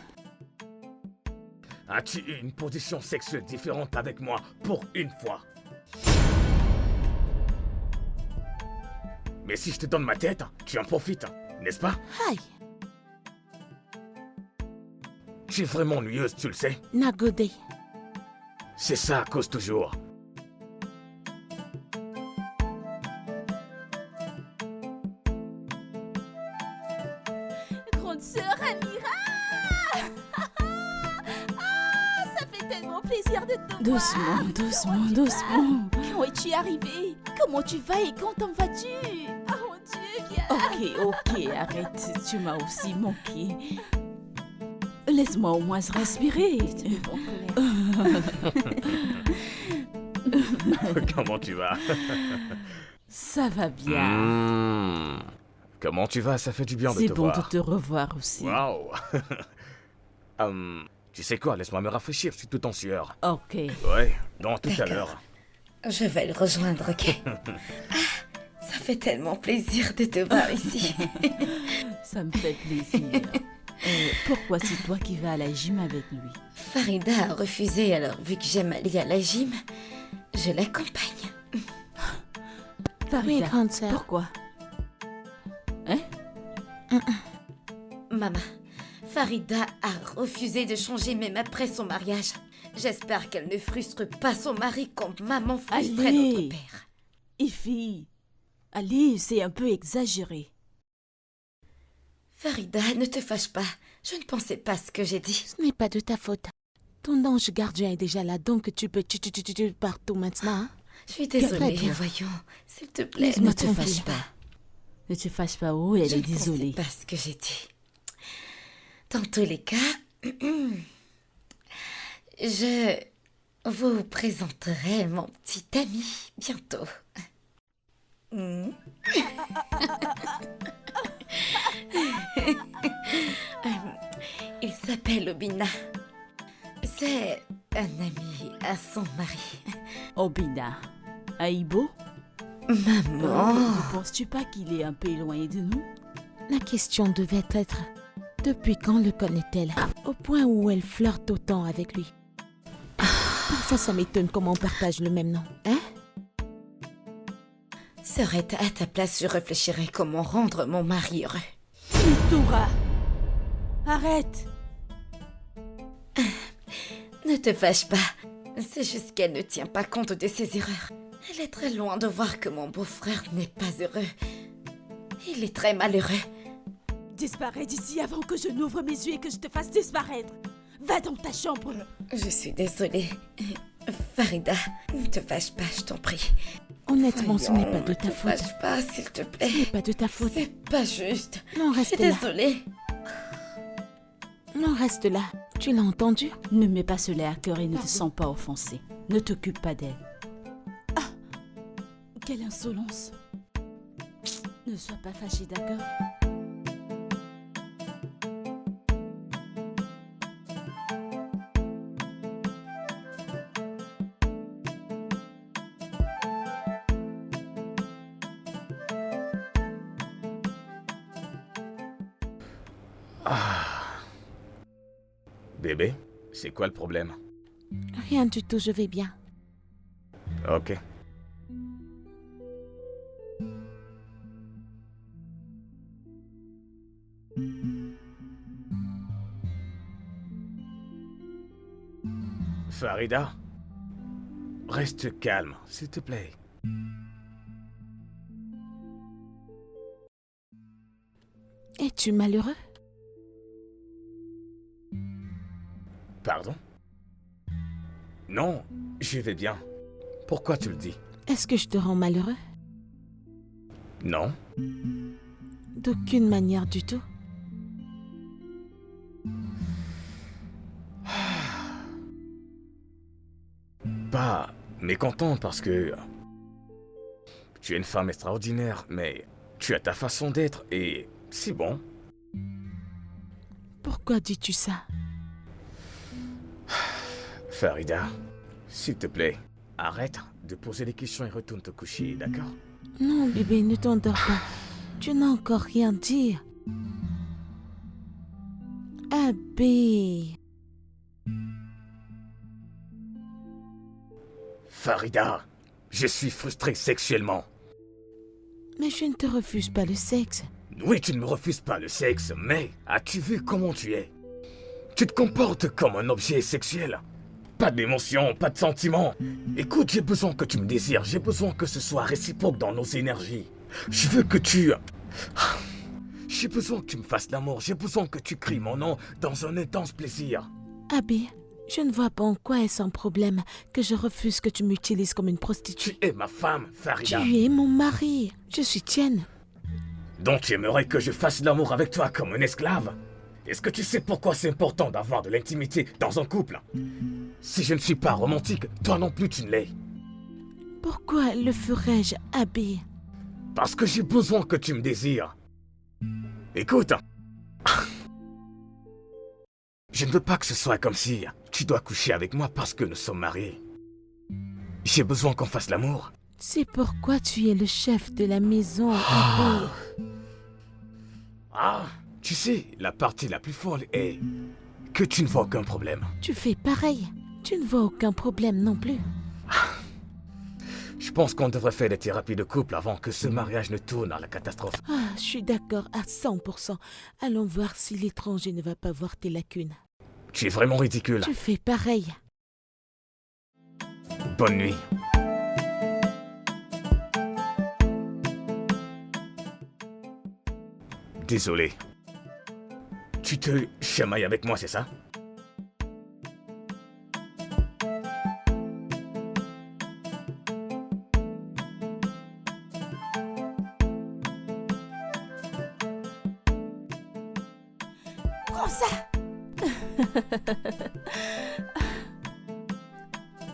As-tu eu une position sexuelle différente avec moi pour une fois? Mais si je te donne ma tête, tu en profites, n'est-ce pas? Aïe, Tu es vraiment ennuyeuse, tu le sais. Nagodé. C'est ça, cause toujours. Grande sœur Amira. Ah, ça fait tellement plaisir de te Doucement, voir. doucement, doucement. Comment es-tu arrivée? Comment tu vas et quand en vas-tu? Oh mon Dieu, viens. Ok, arrête, tu m'as aussi manqué. Laisse-moi au moins respirer. Comment tu vas? Ça va bien. Comment tu vas? Ça fait du bien de C'est te bon voir. de te revoir aussi. Waouh. Tu sais quoi? Laisse-moi me rafraîchir, je suis tout en sueur. Ok. Ouais, dans tout à D'accord. l'heure. Je vais le rejoindre, ok? Ça fait tellement plaisir de te voir ici. Ça me fait plaisir. Pourquoi c'est toi qui vas à la gym avec lui? Farida a refusé, alors vu que j'aime aller à la gym, je l'accompagne. Farida, Oui, grande sœur. pourquoi? Hein? Maman, Farida a refusé de changer même après son mariage. J'espère qu'elle ne frustre pas son mari comme maman frustrait Allez. notre père. Ify, allez, c'est un peu exagéré. Farida, ne te fâche pas. Je ne pensais pas ce que j'ai dit. Ce n'est pas de ta faute. Ton ange gardien est déjà là, donc tu peux partout maintenant. Hein? Je suis Très désolée, bien. voyons. S'il te plaît, Laisse-moi ne te tranquille. fâche pas. Ne te fâche pas, oh, elle Je est ne pensais désolée. pas ce que j'ai dit. Dans tous les cas, je vous présenterai mon petit ami bientôt. Hmm. Il s'appelle Obina. C'est un ami à son mari. Obina. Aïbo, Maman. ne penses-tu pas qu'il est un peu éloigné de nous? La question devait être depuis quand le connaît-elle? Au point où elle flirte autant avec lui. Parfois, ça m'étonne comment on partage le même nom. Hein? Serait à ta place, je réfléchirais comment rendre mon mari heureux. Toura, Arrête. Ne te fâche pas. C'est juste qu'elle ne tient pas compte de ses erreurs. Elle est très loin de voir que mon beau-frère n'est pas heureux. Il est très malheureux. Disparais d'ici avant que je n'ouvre mes yeux et que je te fasse disparaître. Va dans ta chambre. Je suis désolée. Farida, ne te fâche pas, je t'en prie. Honnêtement, ce n'est pas Voyons, de ta faute. Ne te fâche pas, s'il te plaît. Ce n'est pas de ta faute. C'est pas juste. Non, Je reste suis là. désolée. Non, reste là. Tu l'as entendu? Ne mets pas cela à cœur et ne te Pardon. sens pas offensé. Ne t'occupe pas d'elle. Quelle insolence. Ne sois pas fâché, d'accord? Bébé, c'est quoi le problème? Rien du tout, je vais bien. Ok. Farida, reste calme, s'il te plaît. Es-tu malheureux? Pardon? Non, je vais bien. Pourquoi tu le dis? Est-ce que je te rends malheureux? Non. D'aucune manière du tout. Pas mécontent parce que tu es une femme extraordinaire, mais tu as ta façon d'être et c'est bon. Pourquoi dis-tu ça? Farida, s'il te plaît, arrête de poser des questions et retourne te coucher, d'accord? Non, bébé, ne t'endors pas. Tu n'as encore rien dit. Abby. Farida, je suis frustré sexuellement. Mais je ne te refuse pas le sexe. Oui, tu ne me refuses pas le sexe, mais as-tu vu comment tu es? Tu te comportes comme un objet sexuel. Pas d'émotion, pas de sentiments. Écoute, j'ai besoin que tu me désires, j'ai besoin que ce soit réciproque dans nos énergies. Je veux que tu... J'ai besoin que tu me fasses l'amour, j'ai besoin que tu cries mon nom dans un intense plaisir. Abby, je ne vois pas en quoi est-ce un problème que je refuse que tu m'utilises comme une Tu prostituée. es ma femme, Farida. Tu es mon mari. Je suis tienne. Donc tu aimerais que je fasse l'amour avec toi comme un esclave? Est-ce que tu sais pourquoi c'est important d'avoir de l'intimité dans un couple? Si je ne suis pas romantique, toi non plus tu ne l'es. Pourquoi le ferais-je, Abby? Parce que j'ai besoin que tu me désires. Écoute. Je ne veux pas que ce soit comme si tu dois coucher avec moi parce que nous sommes mariés. J'ai besoin qu'on fasse l'amour. C'est pourquoi tu es le chef de la maison, Abby. Ah, tu sais, la partie la plus folle est que tu ne vois aucun problème. Tu fais pareil. Tu ne vois aucun problème non plus. Je pense qu'on devrait faire des thérapies de couple avant que ce mariage ne tourne à la catastrophe. Ah, je suis d'accord à 100%. Allons voir si l'étranger ne va pas voir tes lacunes. Tu es vraiment ridicule. Tu fais pareil. Bonne nuit. Désolé. Tu te chamailles avec moi, c'est ça? Prends ça.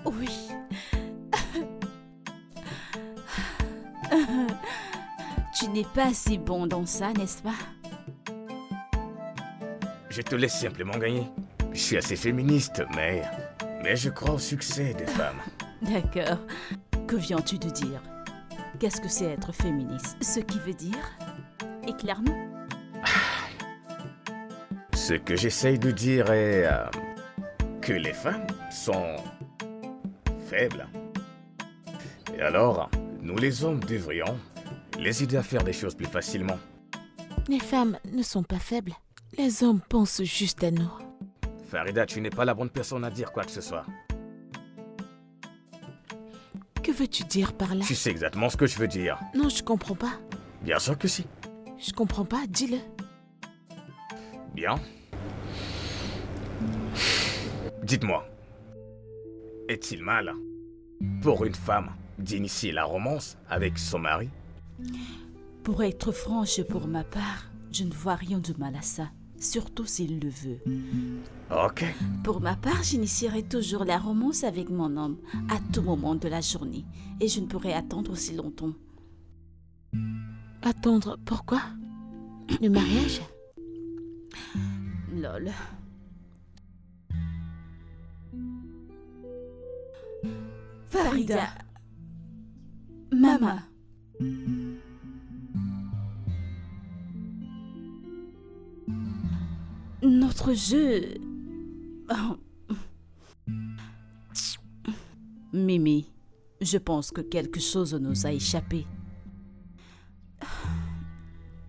Oui. Tu n'es pas si bon dans ça, n'est-ce pas? Je te laisse simplement gagner. Je suis assez féministe, mais je crois au succès des femmes. D'accord. Que viens-tu de dire? Qu'est-ce que c'est être féministe? Ce qui veut dire... Éclaire-nous. Ce que j'essaye de dire est que les femmes sont faibles. Et alors, nous les hommes devrions les aider à faire des choses plus facilement. Les femmes ne sont pas faibles. Les hommes pensent juste à nous. Farida, tu n'es pas la bonne personne à dire quoi que ce soit. Que veux-tu dire par là? Tu sais exactement ce que je veux dire. Non, je comprends pas. Bien sûr que si. Je comprends pas, dis-le. Bien. Dites-moi, est-il mal pour une femme d'initier la romance avec son mari? Pour être franche pour ma part, je ne vois rien de mal à ça, surtout s'il le veut. Ok. Pour ma part, j'initierai toujours la romance avec mon homme à tout moment de la journée et je ne pourrai attendre aussi longtemps. Attendre, pourquoi? Le mariage? Lol. Farida. Maman. Notre jeu... Oh. Mimi, je pense que quelque chose nous a échappé.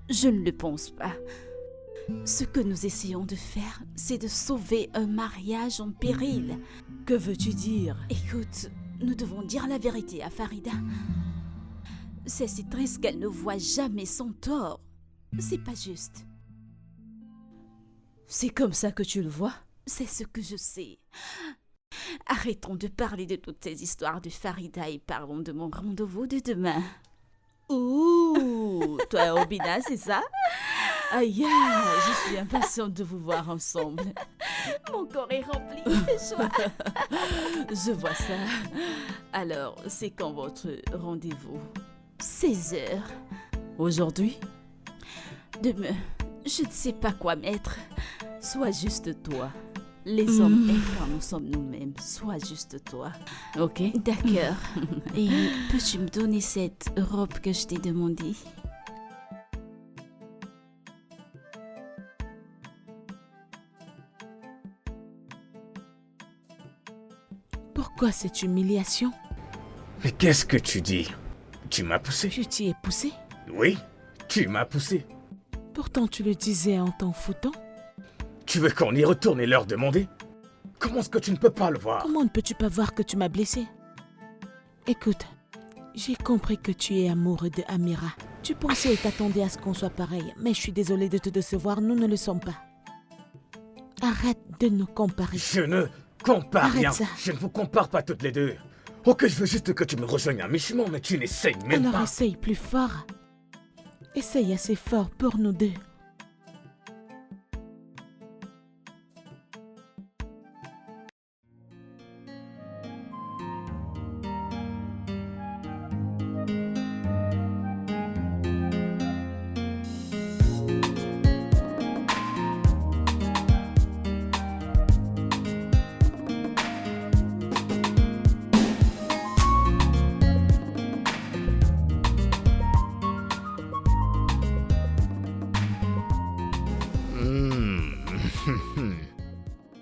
Je ne le pense pas. Ce que nous essayons de faire, c'est de sauver un mariage en péril. Que veux-tu dire? Écoute, nous devons dire la vérité à Farida. C'est si triste qu'elle ne voit jamais son tort. C'est pas juste. C'est comme ça que tu le vois? C'est ce que je sais. Arrêtons de parler de toutes ces histoires de Farida et parlons de mon rendez-vous de demain. Ouh, toi et Obina, c'est ça? Aïe, je suis impatiente de vous voir ensemble. Mon corps est rempli de joie. Je vois ça. Alors, c'est quand votre rendez-vous? 16 heures. Aujourd'hui? Demain, je ne sais pas quoi mettre. Sois juste toi. Les hommes aiment quand nous sommes nous-mêmes. Sois juste toi. Ok? D'accord. Et peux-tu me donner cette robe que je t'ai demandée? Pourquoi cette humiliation? Mais qu'est-ce que tu dis? Tu m'as poussé? Je t'y ai poussé. Oui, tu m'as poussé. Pourtant, tu le disais en t'en foutant. Tu veux qu'on y retourne et leur demander? Comment est-ce que tu ne peux pas le voir? Comment ne peux-tu pas voir que tu m'as blessé? Écoute, j'ai compris que tu es amoureux de Amira. Tu pensais et t'attendais à ce qu'on soit pareil, mais je suis désolée de te décevoir, nous ne le sommes pas. Arrête de nous comparer. Je ne compare Arrête rien. ça. Je ne vous compare pas toutes les deux. Ok, je veux juste que tu me rejoignes à mi-chemin, mais tu n'essayes même Alors pas. essaye plus fort. Essaye assez fort pour nous deux.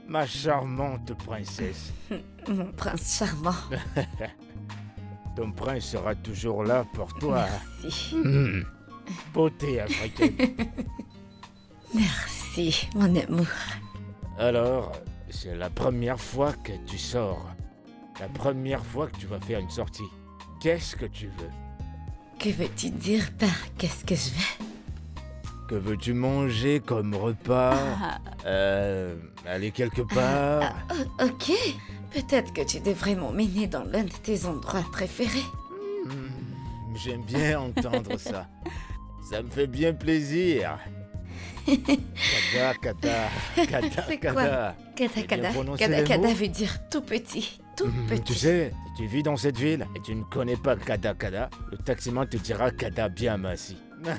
Ma charmante princesse. Mon prince charmant. Ton prince sera toujours là pour toi. Merci. Beauté africaine. Merci, mon amour. Alors, c'est la première fois que tu sors. La première fois que tu vas faire une sortie. Qu'est-ce que tu veux? Que veux-tu dire par qu'est-ce que je veux? Que veux-tu manger comme repas? Aller quelque part? Ok. Peut-être que tu devrais m'emmener dans l'un de tes endroits préférés. J'aime bien entendre ça. Ça me fait bien plaisir. Kada. C'est quoi? Kada. Kada veut dire tout petit. Tout petit. Tu sais, si tu vis dans cette ville et tu ne connais pas Kada, le taximan te dira Kada bien massi. Bien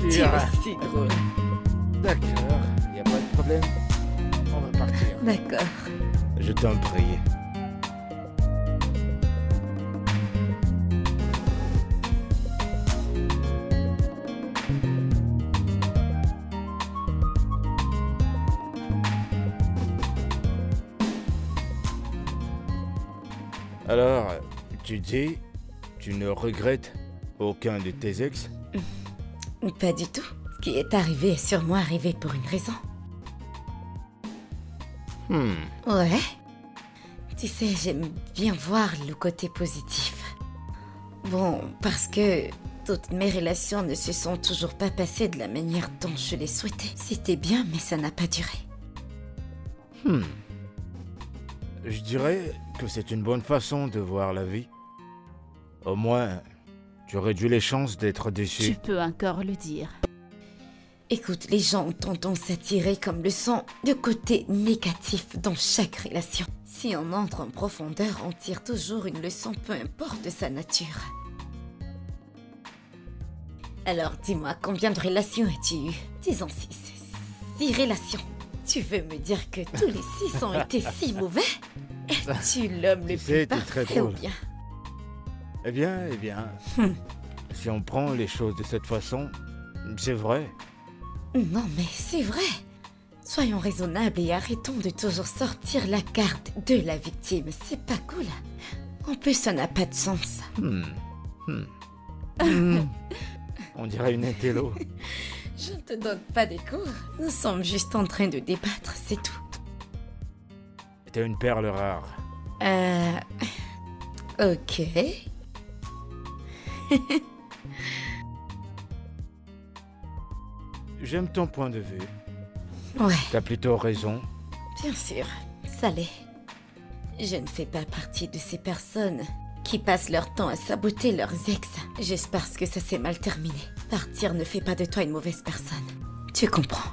Tu sûr. es aussi drôle. D'accord, il n'y a pas de problème. On va partir. D'accord. Je t'en prie. Alors, tu dis, tu ne regrettes aucun de tes ex? Pas du tout. Ce qui est arrivé est sûrement arrivé pour une raison. Ouais. Tu sais, j'aime bien voir le côté positif. Bon, parce que toutes mes relations ne se sont toujours pas passées de la manière dont je les souhaitais. C'était bien, mais ça n'a pas duré. Je dirais que c'est une bonne façon de voir la vie. Au moins, tu réduis les chances d'être Tu déçu. peux encore le dire. Écoute, les gens ont tendance à tirer comme leçon le côté négatif dans chaque relation. Si on entre en profondeur, on tire toujours une leçon, peu importe sa nature. Alors, dis-moi, combien de relations as-tu eu? Disons 6. 6 relations. Tu veux me dire que tous les 6 ont été si mauvais? Es-tu l'homme le Tu sais, plus t'es très parfait ou drôle. bien? Eh bien, si on prend les choses de cette façon, c'est vrai. Non, mais c'est vrai. Soyons raisonnables et arrêtons de toujours sortir la carte de la victime. C'est pas cool. En plus, ça n'a pas de sens. On dirait une intello. Je ne te donne pas des cours. Nous sommes juste en train de débattre, c'est tout. T'es une perle rare. Ok. J'aime ton point de vue. Ouais, T'as plutôt raison. bien sûr. Ça l'est. Je ne fais pas partie de ces personnes qui passent leur temps à saboter leurs ex juste parce que ça s'est mal terminé. Partir ne fait pas de toi une mauvaise personne. Tu comprends?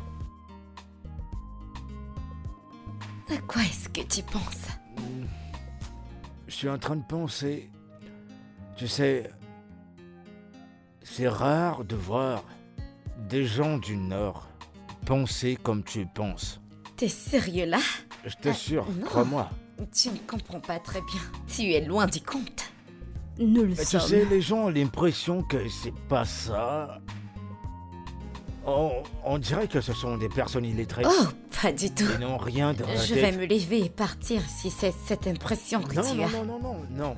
À quoi est-ce que tu penses? Je suis en train de penser. Tu sais, c'est rare de voir des gens du Nord penser comme tu penses. T'es sérieux là? Je t'assure, non. crois-moi. Tu ne comprends pas très bien. Tu es loin du compte. Nous le Mais tu sommes. sais, les gens ont l'impression que c'est pas ça. On dirait que ce sont des personnes illettrées. Oh, pas du tout. Ils n'ont rien dans la Je vais tête. me lever et partir si c'est cette impression que Non, tu non, as. non.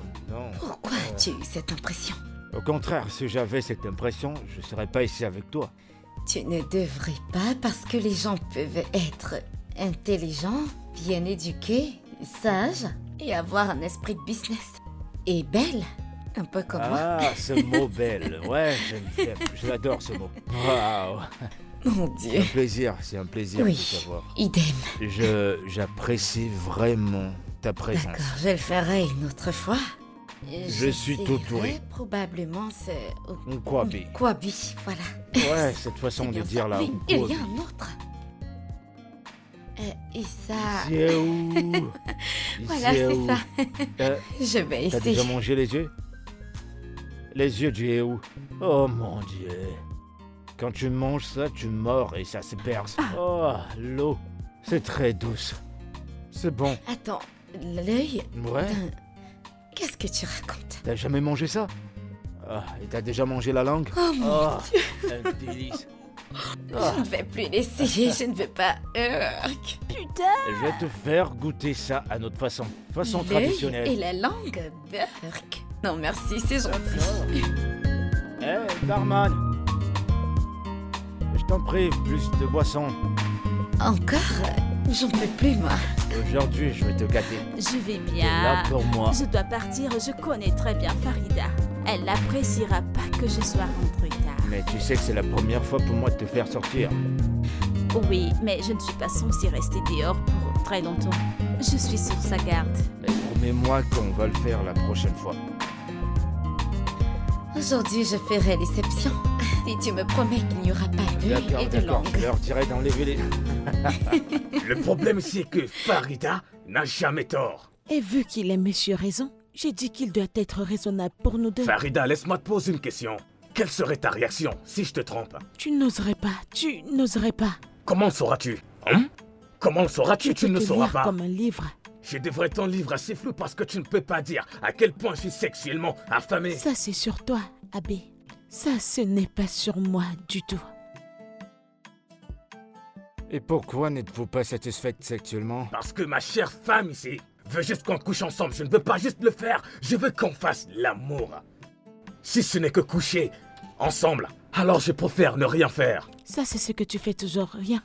Pourquoi as-tu eu cette impression? Au contraire, si j'avais cette impression, je serais pas ici avec toi. Tu ne devrais pas parce que les gens peuvent être intelligents, bien éduqués, sages et avoir un esprit de business. Et belle, un peu comme moi. Ah, ce mot belle. Ouais, je l'adore ce mot. Waouh. Mon C'est Dieu. un plaisir, c'est un plaisir Oui, de savoir. idem. J'apprécie vraiment ta présence. D'accord, je le ferai une autre fois. Je suis tout J'essaierai ouïe. Probablement c'est... Nkwabi. Nkwabi, voilà. Ouais, cette façon C'est de bien dire ça. là. Oui, il y a un autre. Et ça... C'est où? Voilà, c'est ça. Euh, Je vais T'as essayer. déjà mangé les yeux? Les yeux du héou. Oh mon Dieu. Quand tu manges ça, tu mords et ça se perce. Oh, l'eau. C'est très douce. C'est bon. Attends, l'œil Ouais. d'un... Qu'est-ce que tu racontes? T'as jamais mangé ça? Ah, et t'as déjà mangé la langue? Oh mon Oh, un délice. Je ne vais plus l'essayer, je ne veux pas... Putain. Je vais te faire goûter ça à notre façon. Façon L'œil traditionnelle. et la langue, burk. Non merci, c'est gentil. Hé, barman! Je t'en prie, plus de boissons. Encore? J'en peux plus, moi. Aujourd'hui, je vais te gâter. Je vais T'es bien. là pour moi. Je dois partir, je connais très bien Farida. Elle n'appréciera pas que je sois rentrée tard. Mais tu sais que c'est la première fois pour moi de te faire sortir. Oui, mais je ne suis pas censée rester dehors pour très longtemps. Je suis sur sa garde. Mais promets-moi qu'on va le faire la prochaine fois. Aujourd'hui, je ferai l'exception. Si tu me promets qu'il n'y aura pas d'œil D'accord, et de d'accord. langue. Je leur dirai d'enlever les... Le problème, c'est que Farida n'a jamais tort. Et vu qu'il est monsieur raison, j'ai dit qu'il doit être raisonnable pour nous deux. Farida, laisse-moi te poser une question. Quelle serait ta réaction si je te trompe? Tu n'oserais pas. Comment le sauras-tu? Hein? Comment le sauras-tu? Tu ne le te sauras lire pas. comme un livre. Je devrais ton livre assez flou parce que tu ne peux pas dire à quel point je suis sexuellement affamé. Ça, c'est sur toi, Abbé. Ça, ce n'est pas sur moi du tout. Et pourquoi n'êtes-vous pas satisfaite sexuellement? Parce que ma chère femme ici veut juste qu'on couche ensemble. Je ne veux pas juste le faire. Je veux qu'on fasse l'amour. Si ce n'est que coucher ensemble, Alors je préfère ne rien faire. Ça, c'est ce que tu fais toujours, rien.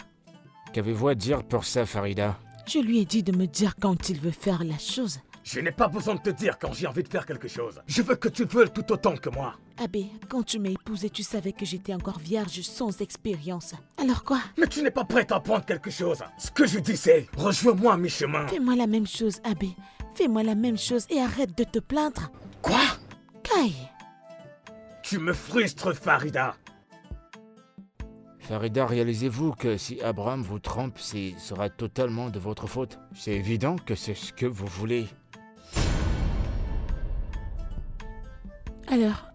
Qu'avez-vous à dire pour ça, Farida? Je lui ai dit de me dire quand il veut faire la chose. Je n'ai pas besoin de te dire quand j'ai envie de faire quelque chose. Je veux que tu veuilles tout autant que moi. Abbé, quand tu m'as épousée, tu savais que j'étais encore vierge sans expérience. Alors quoi? Mais tu n'es pas prête à apprendre quelque chose. Ce que je dis c'est, rejoins-moi à mi-chemin. Fais-moi la même chose, Abbé. Fais-moi la même chose et arrête de te plaindre. Quoi? Kai! Tu me frustres, Farida. Farida, réalisez-vous que si Abraham vous trompe, ce sera totalement de votre faute. C'est évident que c'est ce que vous voulez. Alors,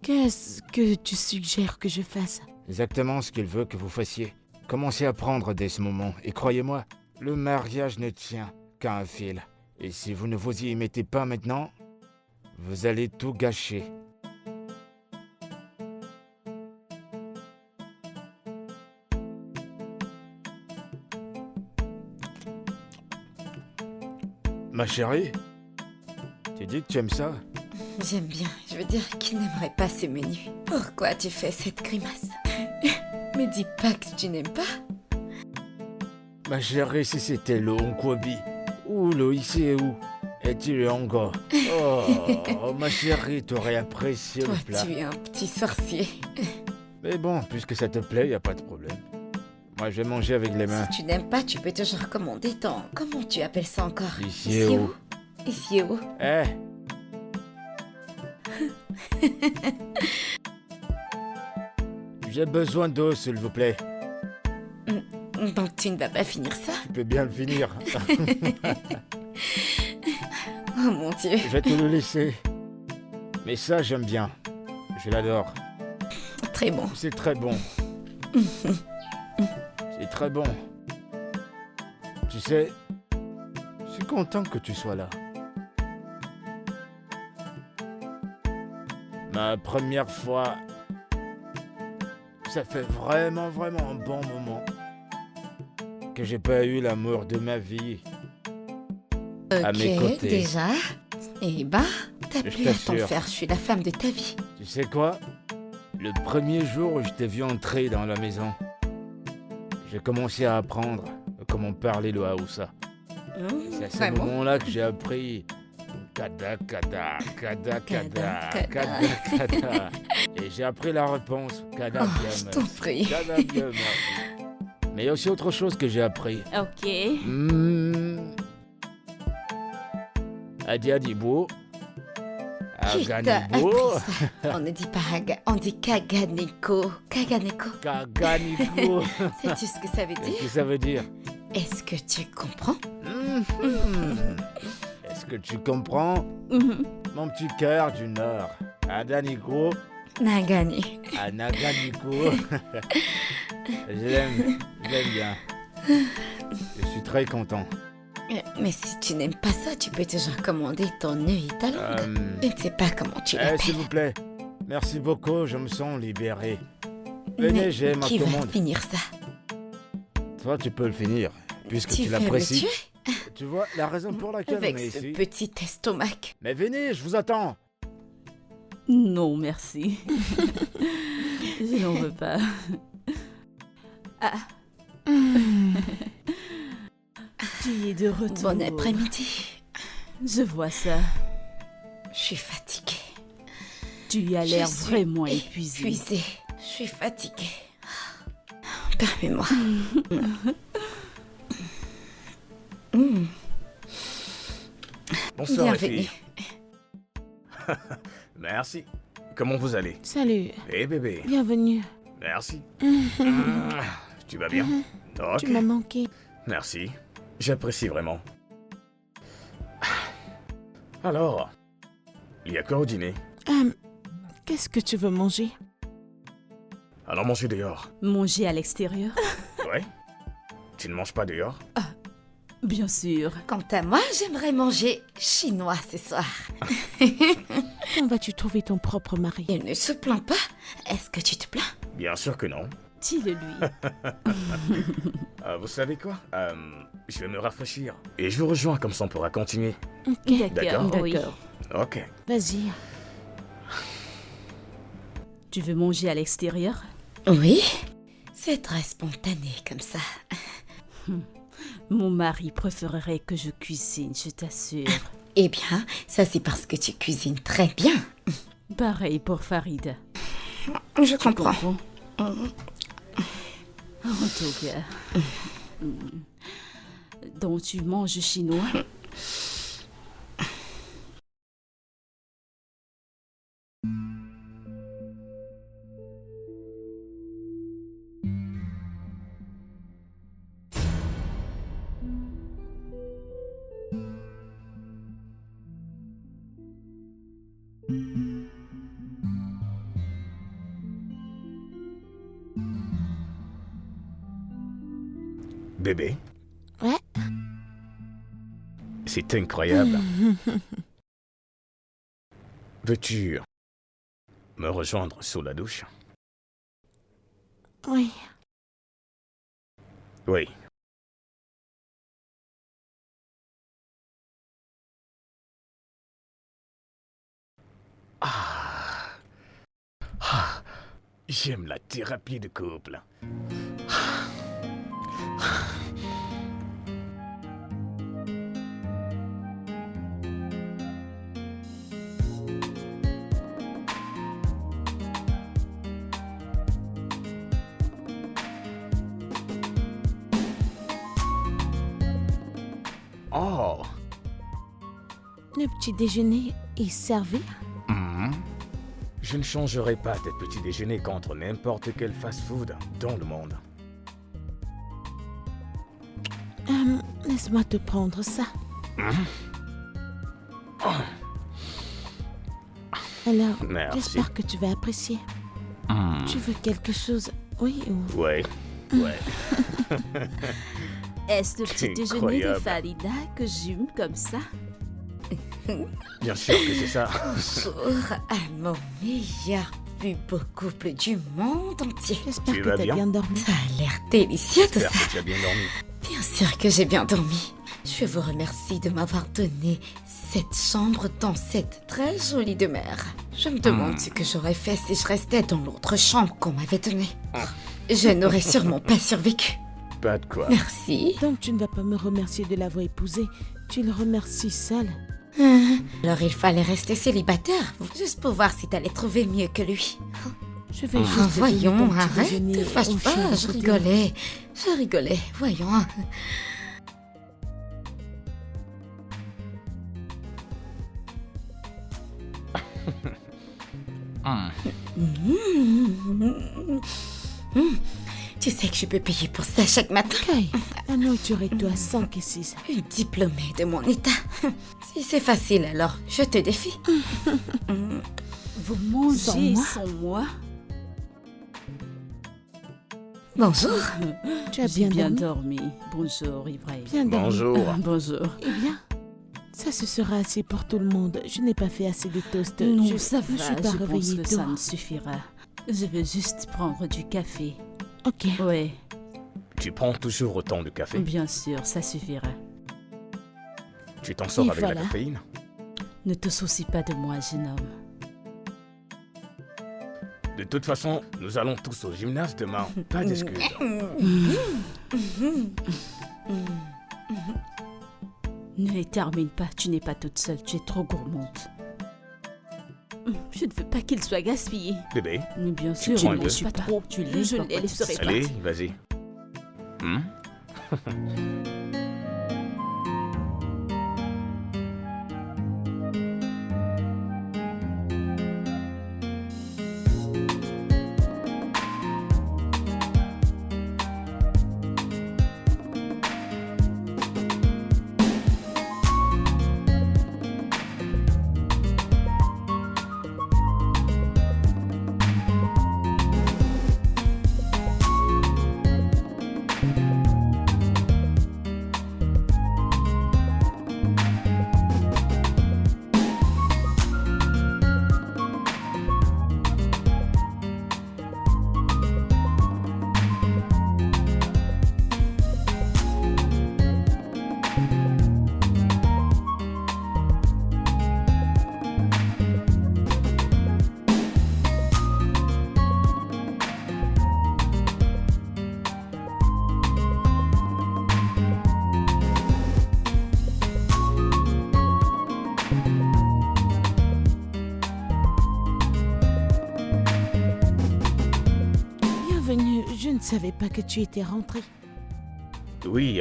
qu'est-ce que tu suggères que je fasse? Exactement ce qu'il veut que vous fassiez. Commencez à prendre dès ce moment, et croyez-moi, le mariage ne tient qu'à un fil. Et si vous ne vous y mettez pas maintenant, vous allez tout gâcher. Ma chérie, tu dis que tu aimes ça? J'aime bien. Je veux dire, qui n'aimerait pas ce menu? Pourquoi tu fais cette grimace? Mais dis pas que tu n'aimes pas. Ma chérie, si c'était le Nkwobi, ou le Iséou, et-il le Ongo. Oh, ma chérie, t'aurais apprécié Toi, le plat. tu es un petit sorcier. Mais bon, puisque ça te plaît, y a pas de problème. Moi, je vais manger avec les mains. Si tu n'aimes pas, tu peux toujours commander ton... Comment tu appelles ça encore? Iséou. Iséou. Eh, j'ai besoin d'eau, s'il vous plaît. Donc tu ne vas pas finir ça? Tu peux bien le finir. Oh mon Dieu. Je vais te le laisser. Mais ça, j'aime bien. Je l'adore. Très bon. C'est très bon. C'est très bon. Tu sais, je suis content que tu sois là. Ma première fois, ça fait vraiment un bon moment que j'ai pas eu l'amour de ma vie à mes côtés. Déjà. Eh ben, t'as Je plus à t'en t'assure. faire, je suis la femme de ta vie. Tu sais quoi? Le premier jour où je t'ai vu entrer dans la maison, j'ai commencé à apprendre comment parler le Haoussa. C'est à ce Vraiment? moment-là que j'ai appris Kada Kada, Kada Kada, Kada, Kada Kada. Et j'ai appris la réponse Kada Oh, bien je merci. t'en prie. Kada bien merci. Mais il y a aussi autre chose que j'ai appris. Ok. Adi Adibo. Qui t'a Aganibo. appris ça? On ne dit pas on dit Kaganeko. Kaganeko. Kaganibo. Sais-tu ce que ça veut Qu'est-ce dire? que ça veut dire? Est-ce que tu comprends? Est-ce que tu comprends? Mhm. Mon petit cœur du Nord. Adaniko. Nagani. À Naganiko. je l'aime bien. Je suis très content. Mais si tu n'aimes pas ça, tu peux toujours commander ton œuf et ta langue. Je ne sais pas comment tu l'appelles. S'il vous plaît, merci beaucoup, je me sens libéré. Venez, Mais j'ai ma qui va commande. finir ça? Toi, tu peux le finir, puisque tu veux me l'apprécies. tuer? Tu vois la raison pour laquelle Avec on est ce ici. petit estomac. Mais venez, je vous attends. Non, merci. Je n'en veux pas. Ah. Tu es de retour. Bon après-midi. Je vois ça. Je suis fatiguée. Tu as Je l'air suis vraiment épuisé. Épuisée. Je suis fatiguée. Permets-moi. Bonsoir les Bienvenue. filles. Merci. Comment vous allez? Salut, Eh bébé, bienvenue. merci. Tu vas bien? Ok. Tu m'as manqué. Merci. J'apprécie vraiment. Alors, il y a quoi au dîner? Qu'est-ce que tu veux manger? Allons manger dehors. Manger à l'extérieur? Ouais? Tu ne manges pas dehors? Bien sûr. Quant à moi, j'aimerais manger chinois ce soir. Quand vas-tu trouver ton propre mari? Il ne se plaint pas. Est-ce que tu te plains? Bien sûr que non. Dis-le lui. Vous savez quoi? Je vais me rafraîchir. Et je vous rejoins, comme ça on pourra continuer. Ok, D'accord. Oui. Ok. vas-y. Tu veux manger à l'extérieur? Oui, c'est très spontané comme ça. Mon mari préférerait que je cuisine, je t'assure. Eh bien, ça c'est parce que tu cuisines très bien. Pareil pour Farida. Je comprends. En tout cas. Donc tu manges chinois? Bébé, Ouais. c'est incroyable. Veux-tu me rejoindre sous la douche? Oui. Oui. J'aime la thérapie de couple. Oh. Le petit déjeuner est servi? Mhm. Je ne changerai pas tes petits déjeuners contre n'importe quel fast-food dans le monde. Laisse-moi te prendre ça. Alors, Merci. j'espère que tu vas apprécier. Tu veux quelque chose? Oui ou... Ouais. Ouais. Est-ce le petit déjeuner de Incroyable. Farida que j'aime comme ça? Bien sûr que c'est ça. Bonjour à mon meilleur plus beau couple du monde entier. J'espère Tu que vas t'as bien bien dormi. Ça a l'air délicieux tout J'espère ça. que tu as bien dormi. Bien sûr que j'ai bien dormi. Je vous remercie de m'avoir donné cette chambre dans cette très jolie demeure. Je me demande ce que j'aurais fait si je restais dans l'autre chambre qu'on m'avait donnée. Je n'aurais sûrement pas survécu. Pas de quoi. Merci. Donc tu ne vas pas me remercier de l'avoir épousé. Tu le remercies seul. Alors il fallait rester célibataire, juste pour voir si t'allais trouver mieux que lui. Je vais juste te donner Voyons, ton petit arrête, déjeuner te fâche au chien pas, à je côté. rigolais. Je rigolais, voyons. Tu sais que je peux payer pour ça chaque matin. Kay, la nourriture est à 5 et 6. Une diplômée de mon état. Si c'est facile alors, je te défie. Vous mangez Sans moi? sans moi? Bonjour. Tu as J'ai bien bien dormi? dormi. Bonjour, Ibrahim. Bien dormi. Bonjour. Bonjour. Eh bien, ça ce sera assez pour tout le monde. Je n'ai pas fait assez de toast. Non, je ça me va, suis pas je pense réveillée que tôt. ça me suffira. Je veux juste prendre du café. Ok. Ouais, Tu prends toujours autant de café. bien sûr, ça suffira. Tu t'en sors Et avec voilà. la caféine. Ne te soucie pas de moi, jeune homme. De toute façon, nous allons tous au gymnase demain. Pas d'excuses. Ne les termine pas, tu n'es pas toute seule, tu es trop gourmande. Je ne veux pas qu'il soit gaspillé. Bébé, Mais bien sûr, prends un ne peu. laisse pas trop, tu les Je ne les laisserai pas. allez, vas-y. Hmm? savais pas que tu étais rentré. Oui,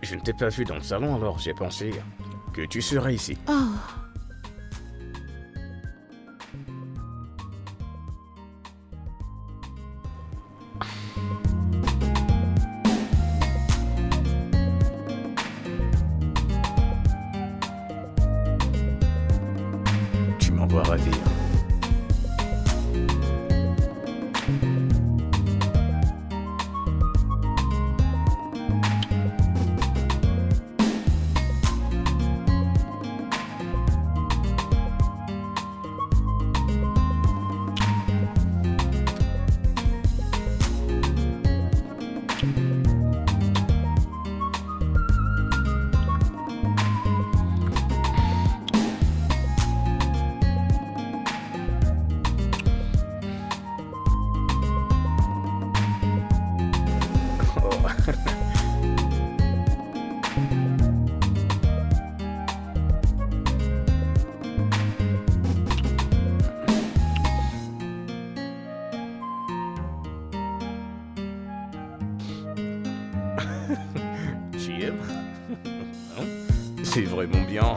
je ne t'ai pas vu dans le salon, alors j'ai pensé que tu serais ici. Oh, Tu m'envoies ravir. Tu aimes? Hein? C'est vraiment bien.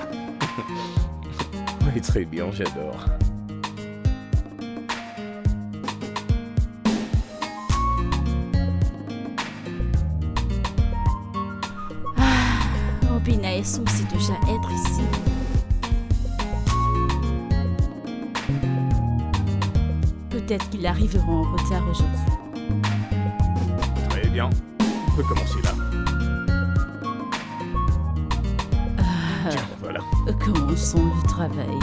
Oui, très bien, j'adore. Obina est censé déjà être ici. Peut-être qu'ils arriveront en retard aujourd'hui. Très bien. On peut commencer là. Tiens, voilà. Commençons le travail.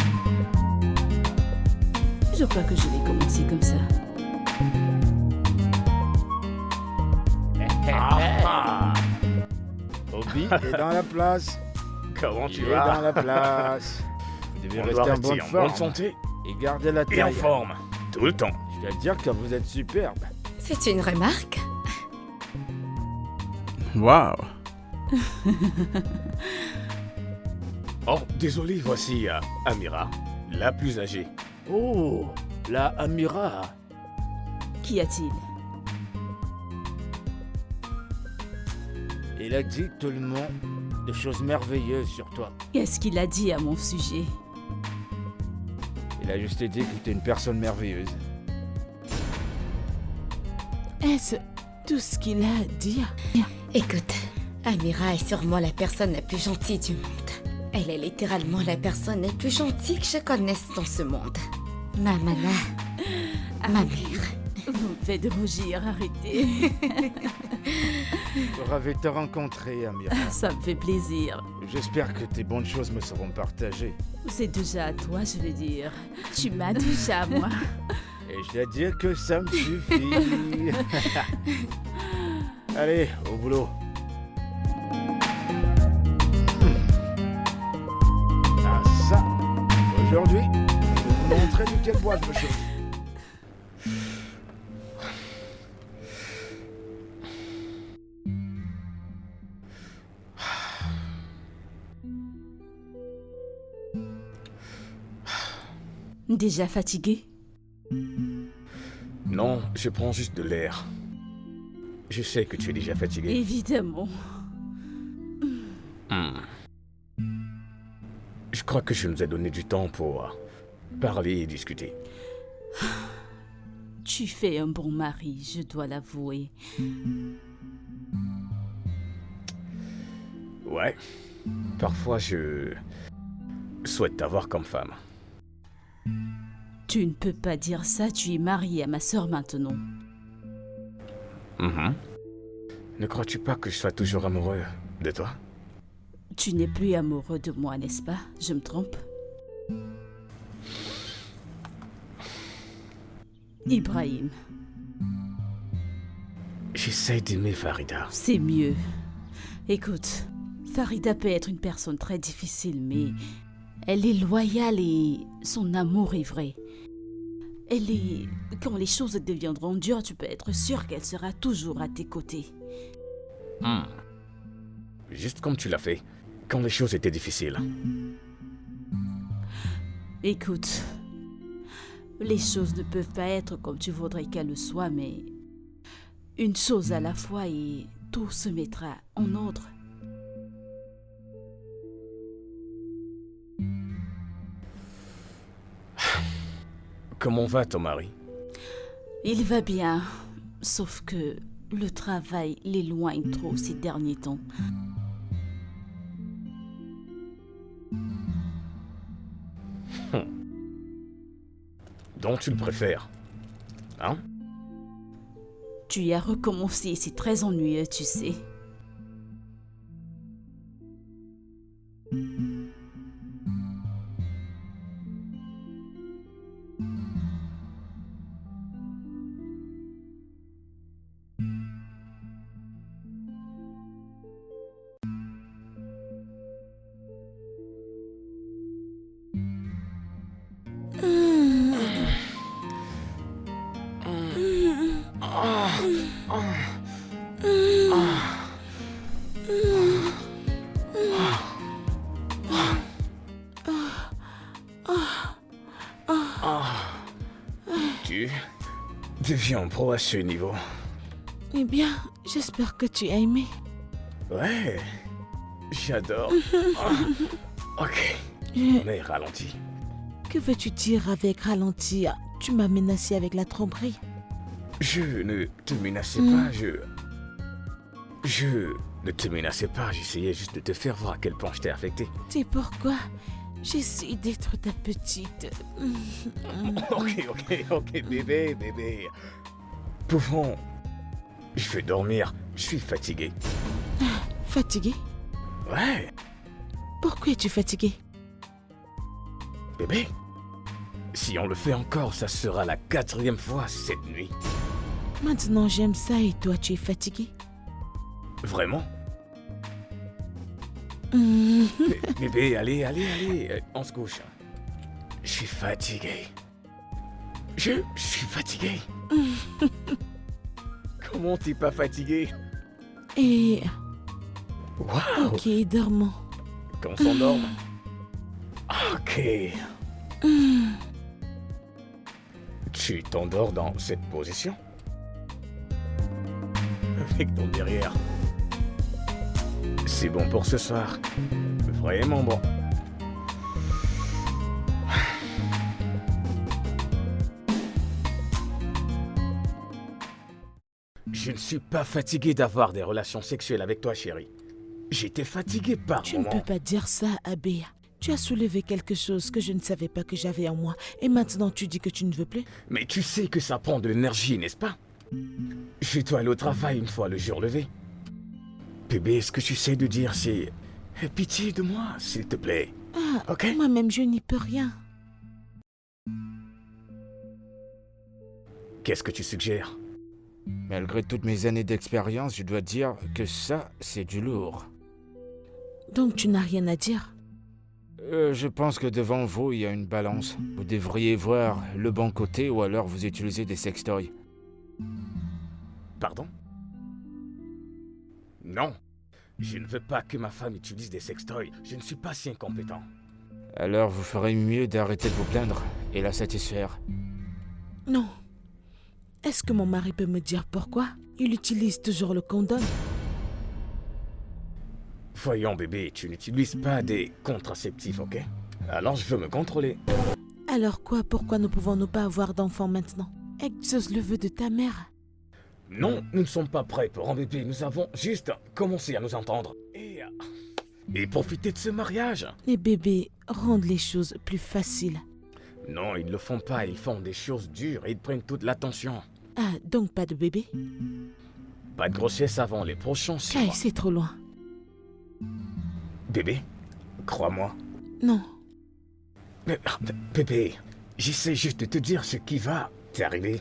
Je crois que je vais commencer comme ça. Ah, Obi est dans la place. comment Il tu est vas? dans la place. Vous devez On doit rester en rester bonne en forme. bonne santé Et garder la et en taille. forme. Tout le temps. Je dois dire que vous êtes superbe. C'est une remarque? Waouh. Oh, désolé, voici Amira, la plus âgée. Oh, la Amira. Qu'y a-t-il? Il a dit tellement de choses merveilleuses sur toi. Qu'est-ce qu'il a dit à mon sujet? Il a juste dit que tu es une personne merveilleuse. est-ce tout ce qu'il a à dire? Écoute, Amira est sûrement la personne la plus gentille du monde. Elle est littéralement la personne la plus gentille que je connaisse dans ce monde. Mamana, ma mère. Vous me faites rougir, arrêtez. Ravi de te rencontrer, Amira. Ça me fait plaisir. J'espère que tes bonnes choses me seront partagées. C'est déjà à toi, je veux dire. Tu m'as déjà à moi. Et je dois dire que ça me suffit. Allez, au boulot. Ah ça, aujourd'hui, je vais vous montrer de quel bois je me chauffe. Déjà fatigué? Non, je prends juste de l'air. Je sais que tu es déjà fatigué. Évidemment. Je crois que je nous ai donné du temps pour parler et discuter. Tu fais un bon mari, je dois l'avouer. Ouais. Parfois, je souhaite t'avoir comme femme. Tu ne peux pas dire ça, tu es marié à ma sœur maintenant. Ne crois-tu pas que je sois toujours amoureux de toi? Tu n'es plus amoureux de moi, n'est-ce pas? Je me trompe? Ibrahim, J'essaie d'aimer Farida. c'est mieux. Écoute, Farida peut être une personne très difficile, mais elle est loyale et son amour est vrai. Elle est... Quand les choses deviendront dures, tu peux être sûr qu'elle sera toujours à tes côtés. Juste comme tu l'as fait, quand les choses étaient difficiles. Écoute, les choses ne peuvent pas être comme tu voudrais qu'elles le soient, mais une chose à la fois et tout se mettra en ordre. Comment va ton mari? Il va bien, sauf que le travail l'éloigne trop ces derniers temps. Donc tu le préfères, hein? Tu y as recommencé, c'est très ennuyeux, tu sais. Tu deviens pro à ce niveau. Eh bien, j'espère que tu as aimé. Ouais, j'adore. Ok, Je- mais ralentis. Que veux-tu dire avec ralentir? Tu m'as menacé avec la tromperie. Je ne te menaçais pas, Je ne te menaçais pas, j'essayais juste de te faire voir à quel point je t'ai affecté. C'est pourquoi j'essaie d'être ta petite. Ok, bébé. Pouvons... Je vais dormir, je suis fatigué. Fatigué? Ouais, Pourquoi es-tu fatigué? bébé. Si on le fait encore, ça sera la 4e fois cette nuit. Maintenant j'aime ça et toi tu es fatigué? Vraiment? Hmm. Bébé, allez, on se couche. Je suis fatigué. Je suis fatigué. Comment t'es pas fatigué? Et... Waouh, Ok, dormons. qu'on s'endorme. Ok. Tu t'endors dans cette position? Avec ton derrière. C'est bon pour ce soir. Vraiment bon. Je ne suis pas fatigué d'avoir des relations sexuelles avec toi, chérie. J'étais fatigué par Tu ne moments. peux pas dire ça, Abéa. Tu as soulevé quelque chose que je ne savais pas que j'avais en moi. Et maintenant tu dis que tu ne veux plus? Mais tu sais que ça prend de l'énergie, n'est-ce pas? Je dois aller au travail une fois le jour levé. Bébé, ce que tu sais de dire, c'est... Aie pitié de moi, s'il te plaît. Ah, Ok? moi-même je n'y peux rien. Qu'est-ce que tu suggères? Malgré toutes mes années d'expérience, je dois dire que ça, c'est du lourd. Donc tu n'as rien à dire? Je pense que devant vous, il y a une balance. Vous devriez voir le bon côté ou alors vous utilisez des sextoys. Pardon? Non. Je ne veux pas que ma femme utilise des sextoys. Je ne suis pas si incompétent. Alors vous ferez mieux d'arrêter de vous plaindre et la satisfaire. Non. Est-ce que mon mari peut me dire pourquoi il utilise toujours le condom? Voyons, bébé, tu n'utilises pas des contraceptifs, ok? Alors je veux me contrôler. Alors quoi? Pourquoi ne pouvons-nous pas avoir d'enfants maintenant? Exauce le vœu de ta mère. Non, nous ne sommes pas prêts pour un bébé. Nous avons juste commencé à nous entendre. Et profiter de ce mariage. Les bébés rendent les choses plus faciles. Non, ils ne le font pas. Ils font des choses dures et ils prennent toute l'attention. Ah, donc pas de bébé? Pas de grossesse avant les prochains 6 Kai, mois. c'est trop loin. Bébé, crois-moi. Non. Mais, bébé, j'essaie juste de te dire ce qui va t'arriver.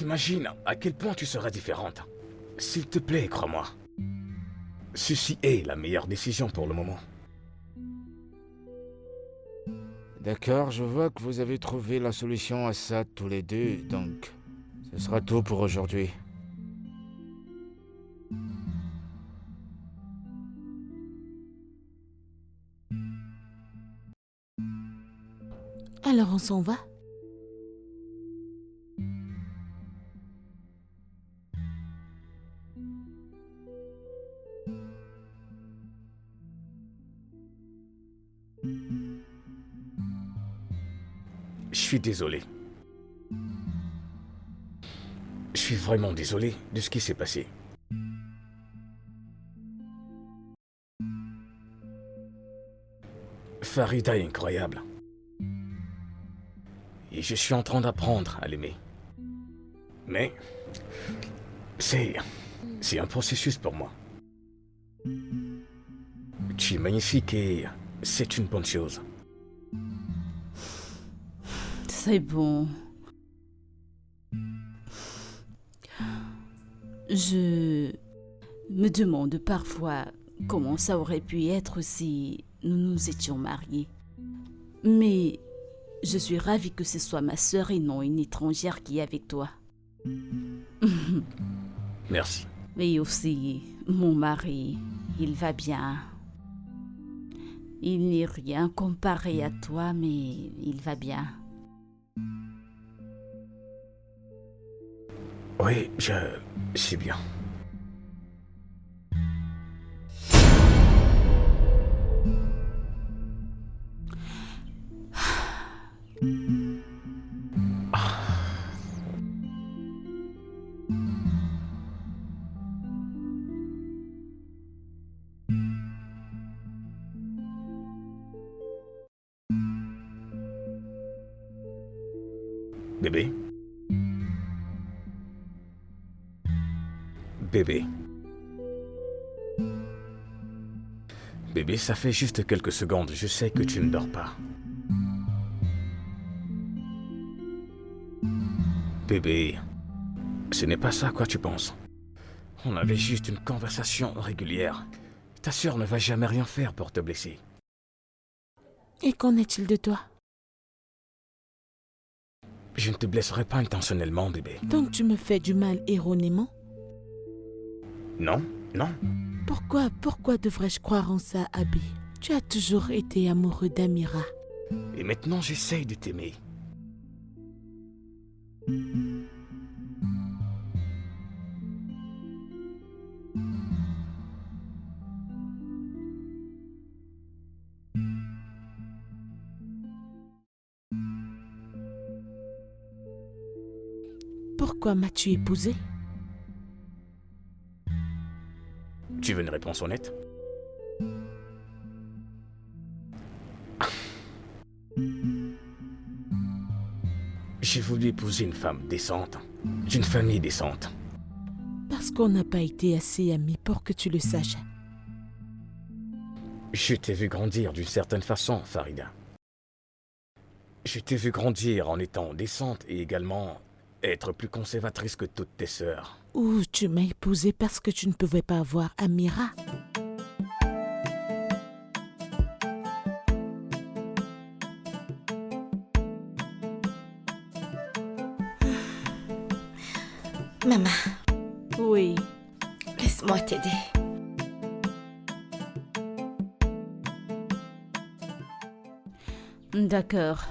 Imagine à quel point tu seras différente. S'il te plaît, crois-moi. Ceci est la meilleure décision pour le moment. D'accord, je vois que vous avez trouvé la solution à ça tous les deux, donc ce sera tout pour aujourd'hui. Alors on s'en va? je suis désolé. Je suis vraiment désolé de ce qui s'est passé. Farida est incroyable. Et je suis en train d'apprendre à l'aimer. Mais c'est un processus pour moi. Tu es magnifique et c'est une bonne chose. C'est bon. Je me demande parfois comment ça aurait pu être si nous nous étions mariés. Mais je suis ravie que ce soit ma sœur et non une étrangère qui est avec toi. Merci. Et aussi, mon mari, il va bien. Il n'est rien comparé à toi, mais il va bien. Oui, je sais bien. Bébé? Bébé. Bébé, ça fait juste quelques secondes. Je sais que tu ne dors pas. Bébé, ce n'est pas ça à quoi tu penses. On avait juste une conversation régulière. Ta sœur ne va jamais rien faire pour te blesser. Et qu'en est-il de toi? Je ne te blesserai pas intentionnellement, bébé. Donc tu me fais du mal erronément? Non, non. Pourquoi devrais-je croire en ça, Abby? Tu as toujours été amoureux d'Amira. Et maintenant, j'essaye de t'aimer. Pourquoi m'as-tu épousé? Tu veux une réponse honnête? J'ai voulu épouser une femme décente, d'une famille décente. Parce qu'on n'a pas été assez amis pour que tu le saches. Je t'ai vu grandir d'une certaine façon, Farida. Je t'ai vu grandir en étant décente et également être plus conservatrice que toutes tes sœurs. Ou tu m'as épousé parce que tu ne pouvais pas avoir Amira. Maman. Oui. Laisse-moi t'aider. D'accord.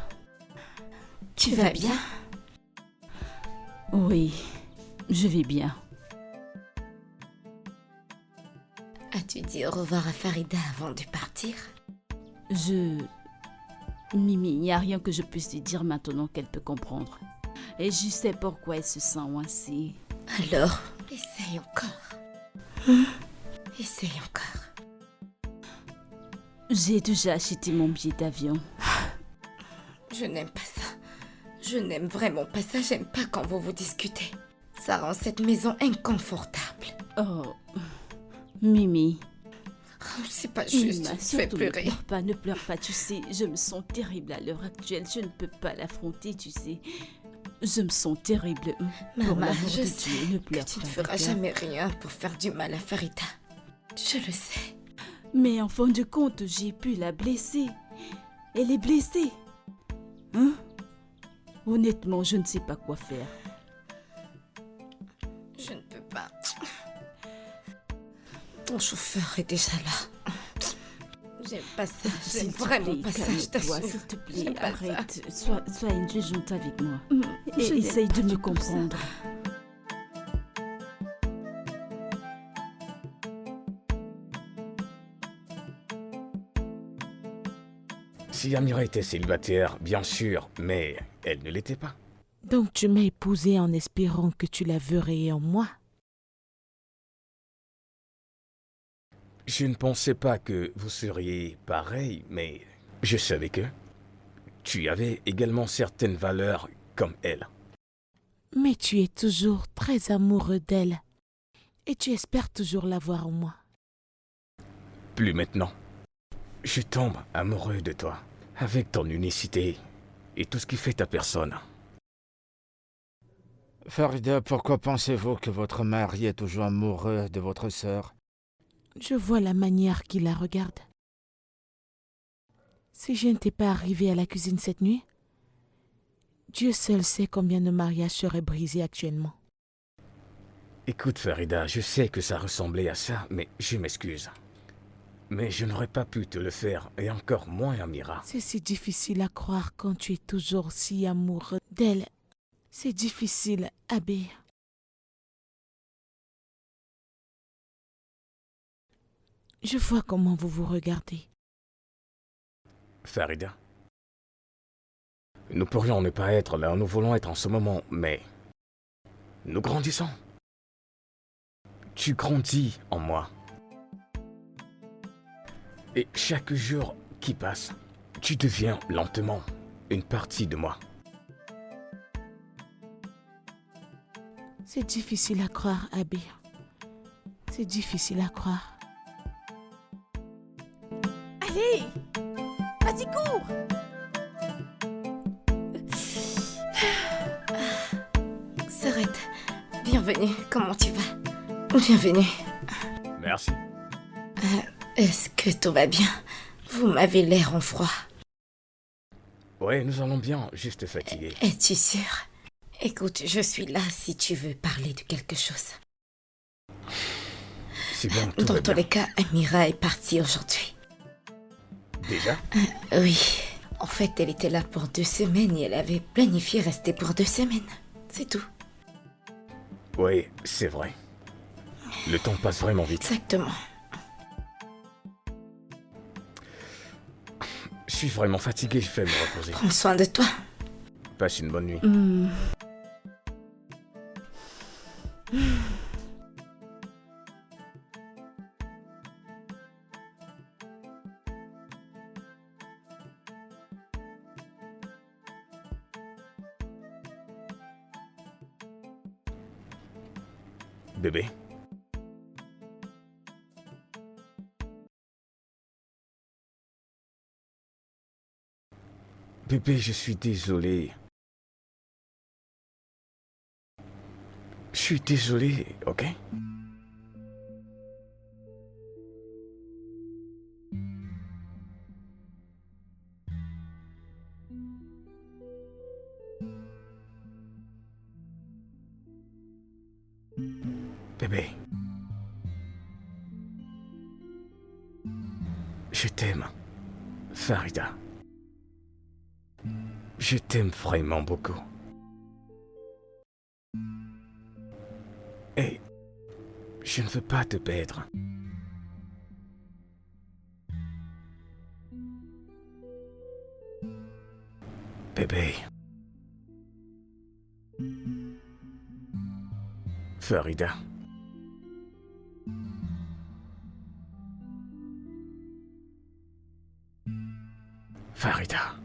Tu vas bien? Oui, je vais bien. As-tu dit au revoir à Farida avant de partir? Mimi, il n'y a rien que je puisse lui dire maintenant qu'elle peut comprendre. Et je sais pourquoi elle se sent ainsi. Alors, essaye encore. Essaye encore. J'ai déjà acheté mon billet d'avion. Je n'aime pas ça. Je n'aime vraiment pas ça. J'aime pas quand vous vous discutez. Ça rend cette maison inconfortable. Oh, Mimi. Oh, c'est pas juste. Mima, Tu me fais surtout pleurer. ne pleure pas, tu sais. Je me sens terrible à l'heure actuelle. Je ne peux pas l'affronter, tu sais. Je me sens terrible. Pour Maman, l'amour je de sais Dieu, ne que pleure tu ne pas, feras d'accord? jamais rien pour faire du mal à Farida. Je le sais. Mais en fin de compte, j'ai pu la blesser. Elle est blessée. Hein? Honnêtement, je ne sais pas quoi faire. Je ne peux pas. Ton chauffeur est déjà là. J'aime pas ça. S'il J'aime te vraiment plaît, pas ça, je calme-toi, t'assure. s'il te plaît, J'aime pas ça. arrête. Sois indulgente avec moi. Je Et n'aime essaye pas de me du tout ça. comprendre. Si Amira était célibataire, bien sûr, mais elle ne l'était pas. Donc tu m'as épousé en espérant que tu la verrais en moi. Je ne pensais pas que vous seriez pareil, mais je savais que tu avais également certaines valeurs comme elle. Mais tu es toujours très amoureux d'elle. Et tu espères toujours la voir en moi. Plus maintenant. Je tombe amoureux de toi, avec ton unicité et tout ce qui fait ta personne. Farida, pourquoi pensez-vous que votre mari est toujours amoureux de votre sœur? Je vois la manière qu'il la regarde. Si je n'étais pas arrivée à la cuisine cette nuit, Dieu seul sait combien de mariages seraient brisés actuellement. Écoute Farida, je sais que ça ressemblait à ça, mais je m'excuse. Mais je n'aurais pas pu te le faire, et encore moins Amira. C'est si difficile à croire quand tu es toujours si amoureux d'elle. C'est difficile, Abbé. Je vois comment vous vous regardez. Farida, nous pourrions ne pas être là où nous voulons être en ce moment, mais nous grandissons. Tu grandis en moi. Et chaque jour qui passe, tu deviens lentement une partie de moi. C'est difficile à croire, Abbé. C'est difficile à croire. Allez, vas-y, cours. Sorette, bienvenue. Comment tu vas? Bienvenue. Merci. Est-ce que tout va bien? Vous m'avez l'air en froid. Ouais, nous allons bien, juste fatigués. Es-tu sûr? Écoute, je suis là si tu veux parler de quelque chose. C'est bien, tout Dans va tous bien. les cas, Amira est partie aujourd'hui. Déjà? Oui. En fait, elle était là pour 2 semaines et elle avait planifié rester pour 2 semaines. C'est tout. Oui, c'est vrai. Le temps passe vraiment vite. Exactement. Je suis vraiment fatigué, je vais me reposer. Prends soin de toi. Passe une bonne nuit. Bébé. Bébé, je suis désolé. Je suis désolé, ok? Bébé. Je t'aime, Farida. Je t'aime vraiment beaucoup. Et je ne veux pas te perdre. Bébé. Farida. Farida.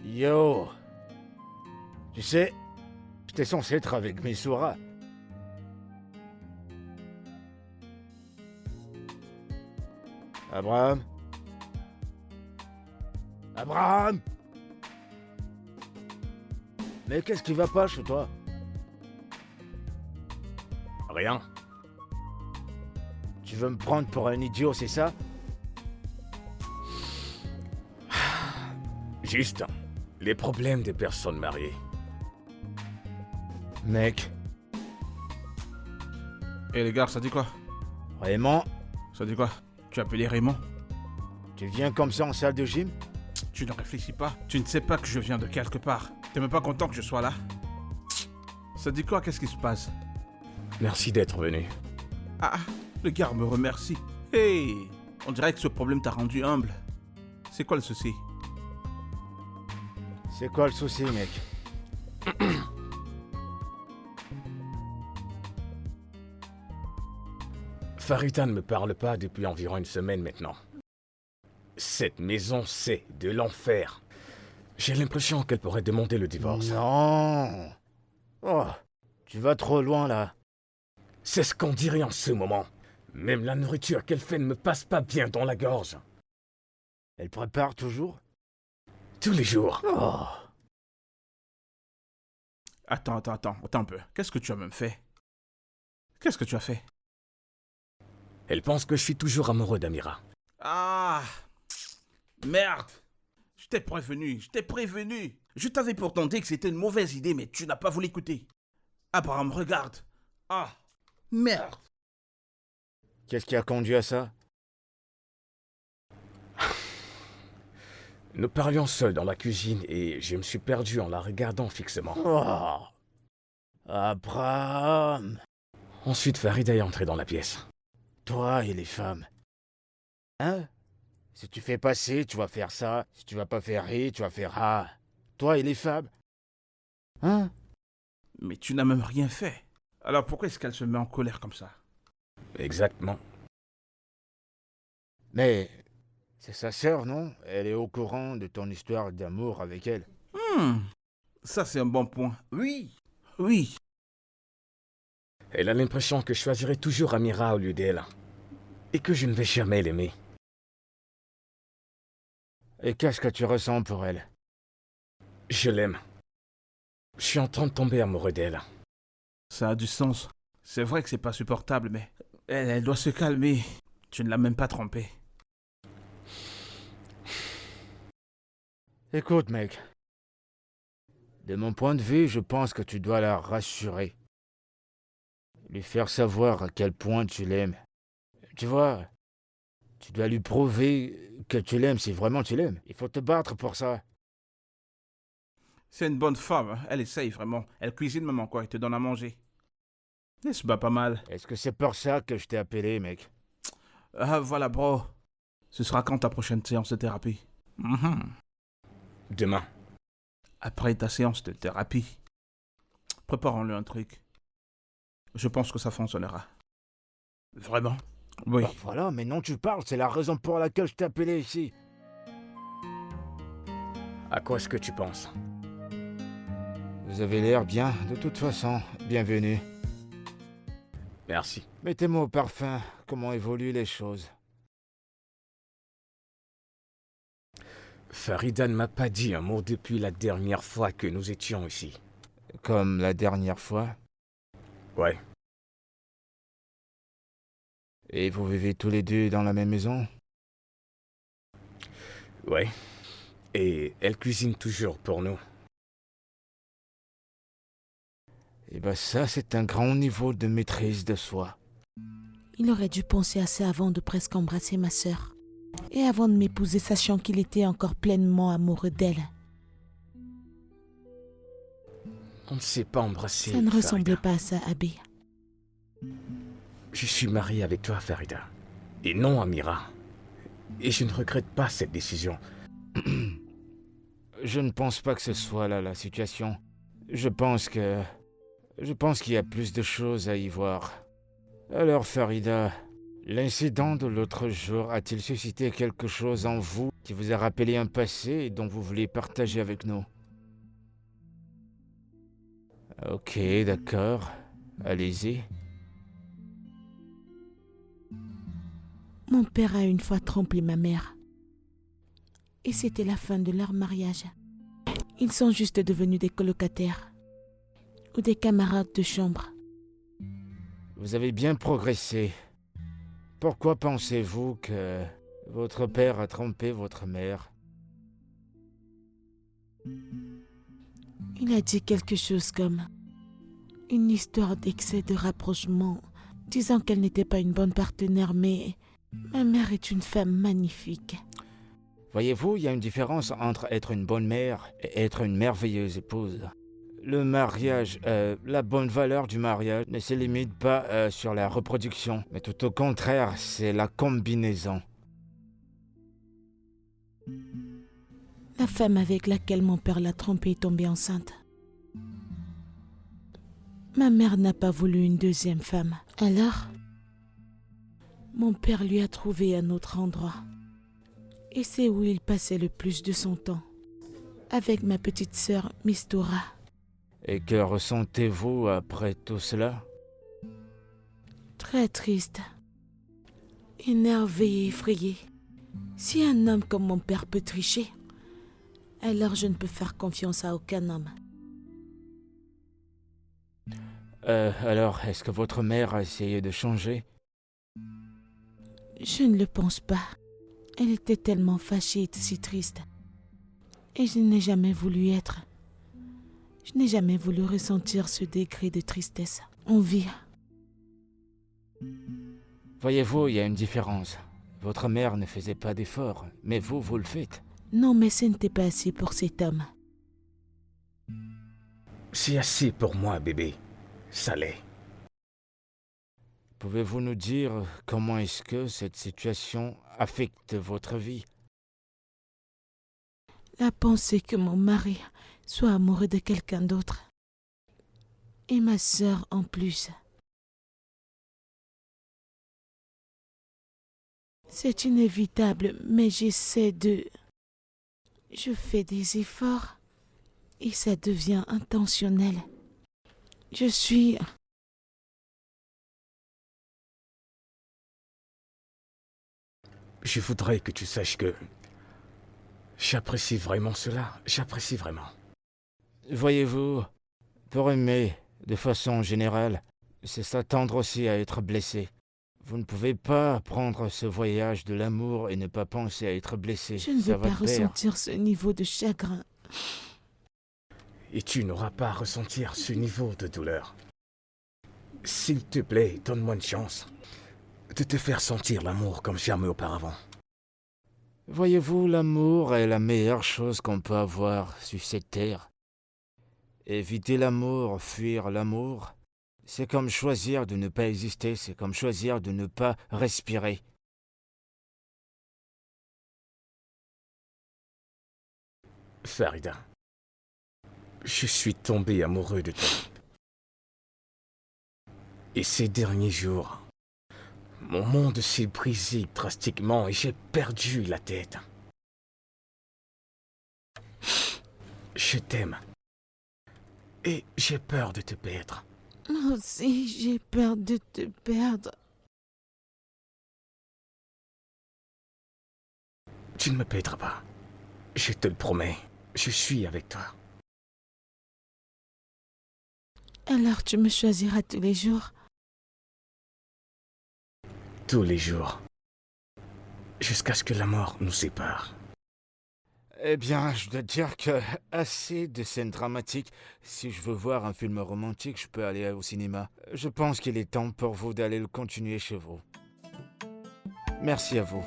Yo. Tu sais, j'étais censé être avec Missoura. Abraham? Abraham! Mais qu'est-ce qui va pas chez toi? Rien. Tu veux me prendre pour un idiot, c'est ça? Juste les problèmes des personnes mariées. Mec, Et les gars, ça dit quoi? Raymond, Ça dit quoi? Tu as appelé Raymond? tu viens comme ça en salle de gym? Tu ne réfléchis pas. Tu ne sais pas que je viens de quelque part. T'es même pas content que je sois là? Ça dit quoi? Qu'est-ce qui se passe? Merci d'être venu. Ah, le gars me remercie. Hey, on dirait que ce problème t'a rendu humble. C'est quoi le souci? C'est quoi le souci, mec? Farida ne me parle pas depuis environ une semaine maintenant. Cette maison, c'est de l'enfer. J'ai l'impression qu'elle pourrait demander le divorce. Non. Oh, tu vas trop loin là. C'est ce qu'on dirait en ce moment. Même la nourriture qu'elle fait ne me passe pas bien dans la gorge. Elle prépare toujours? Tous les jours. Oh. Attends un peu. Qu'est-ce que tu as même fait? Qu'est-ce que tu as fait? Elle pense que je suis toujours amoureux d'Amira. Ah, merde. Je t'ai prévenu. Je t'avais pourtant dit que c'était une mauvaise idée, mais tu n'as pas voulu écouter. Abraham, regarde. Ah, merde. Qu'est-ce qui a conduit à ça? Nous parlions seuls dans la cuisine et je me suis perdu en la regardant fixement. Oh. Abraham. Ensuite, Farida est entrée dans la pièce. Toi et les femmes. Hein? Si tu fais passer, tu vas faire ça. Si tu vas pas faire rire, tu vas faire ah. Toi et les femmes. Hein? Mais tu n'as même rien fait. Alors pourquoi est-ce qu'elle se met en colère comme ça? Exactement. Mais c'est sa sœur, non? Elle est au courant de ton histoire d'amour avec elle. Ça c'est un bon point. Oui. Elle a l'impression que je choisirai toujours Amira au lieu d'elle. Et que je ne vais jamais l'aimer. Et qu'est-ce que tu ressens pour elle? Je l'aime. Je suis en train de tomber amoureux d'elle. Ça a du sens. C'est vrai que c'est pas supportable, mais elle doit se calmer. Tu ne l'as même pas trompée. Écoute, mec. De mon point de vue, je pense que tu dois la rassurer. Lui faire savoir à quel point tu l'aimes. Tu vois, tu dois lui prouver que tu l'aimes si vraiment tu l'aimes. Il faut te battre pour ça. C'est une bonne femme, hein. Elle essaye vraiment. Elle cuisine même encore et te donne à manger. Elle se bat pas mal. Est-ce que c'est pour ça que je t'ai appelé, mec? Ah voilà, bro. Ce sera quand ta prochaine séance de thérapie? Demain. Après ta séance de thérapie. Préparons-le un truc. Je pense que ça fonctionnera. Vraiment? Oui. Bah voilà, mais non, tu parles, c'est la raison pour laquelle je t'ai appelé ici. À quoi est-ce que tu penses? Vous avez l'air bien, de toute façon. Bienvenue. Merci. Mettez-moi au parfum, comment évoluent les choses. Farida ne m'a pas dit un mot depuis la dernière fois que nous étions ici. Comme la dernière fois. Ouais. Et vous vivez tous les deux dans la même maison? Ouais. Et elle cuisine toujours pour nous. Eh ben ça, c'est un grand niveau de maîtrise de soi. Il aurait dû penser à ça avant de presque embrasser ma sœur. Et avant de m'épouser, sachant qu'il était encore pleinement amoureux d'elle. On ne s'est pas embrassé. Ça ne ressemblait Farida. pas à ça, Abby. Je suis marié avec toi, Farida. Et non, Amira. Et je ne regrette pas cette décision. Je ne pense pas que ce soit là la situation. Je pense qu'il y a plus de choses à y voir. Alors, Farida, l'incident de l'autre jour a-t-il suscité quelque chose en vous qui vous a rappelé un passé et dont vous voulez partager avec nous? Ok, d'accord. Allez-y. Mon père a une fois trompé ma mère. Et c'était la fin de leur mariage. Ils sont juste devenus des colocataires. Ou des camarades de chambre. Vous avez bien progressé. Pourquoi pensez-vous que votre père a trompé votre mère? Il a dit quelque chose comme une histoire d'excès de rapprochement, disant qu'elle n'était pas une bonne partenaire, mais ma mère est une femme magnifique. Voyez-vous, il y a une différence entre être une bonne mère et être une merveilleuse épouse. Le mariage, la bonne valeur du mariage ne se limite pas sur la reproduction, mais tout au contraire, c'est la combinaison. La femme avec laquelle mon père l'a trompée est tombée enceinte. Ma mère n'a pas voulu une deuxième femme. Alors, mon père lui a trouvé un autre endroit. Et c'est où il passait le plus de son temps, avec ma petite sœur Mistura. Et que ressentez-vous après tout cela? Très triste, énervé et effrayé. Si un homme comme mon père peut tricher, alors je ne peux faire confiance à aucun homme. Alors, est-ce que votre mère a essayé de changer? Je ne le pense pas. Elle était tellement fâchée et si triste. Et je n'ai jamais voulu être. Je n'ai jamais voulu ressentir ce degré de tristesse. On vit. Voyez-vous, il y a une différence. Votre mère ne faisait pas d'efforts, mais vous le faites. Non, mais ce n'était pas assez pour cet homme. C'est assez pour moi, bébé. Ça l'est. Pouvez-vous nous dire comment est-ce que cette situation affecte votre vie? La pensée que mon mari soit amoureux de quelqu'un d'autre. Et ma sœur en plus. C'est inévitable, mais j'essaie de... Je fais des efforts et ça devient intentionnel. Je suis... Je voudrais que tu saches que j'apprécie vraiment cela. J'apprécie vraiment. Voyez-vous, pour aimer, de façon générale, c'est s'attendre aussi à être blessé. Vous ne pouvez pas prendre ce voyage de l'amour et ne pas penser à être blessé. Je ne Ça veux va pas de pair. ressentir ce niveau de chagrin. Et tu n'auras pas à ressentir ce niveau de douleur. S'il te plaît, donne-moi une chance de te faire sentir l'amour comme jamais auparavant. Voyez-vous, l'amour est la meilleure chose qu'on peut avoir sur cette terre. Éviter l'amour, fuir l'amour, c'est comme choisir de ne pas exister, c'est comme choisir de ne pas respirer. Farida, je suis tombé amoureux de toi. Et ces derniers jours, mon monde s'est brisé drastiquement et j'ai perdu la tête. Je t'aime. Et j'ai peur de te perdre. Moi aussi, j'ai peur de te perdre. Tu ne me perdras pas. Je te le promets. Je suis avec toi. Alors tu me choisiras tous les jours. Tous les jours. Jusqu'à ce que la mort nous sépare. Eh bien, je dois dire que assez de scènes dramatiques. Si je veux voir un film romantique, je peux aller au cinéma. Je pense qu'il est temps pour vous d'aller le continuer chez vous. Merci à vous.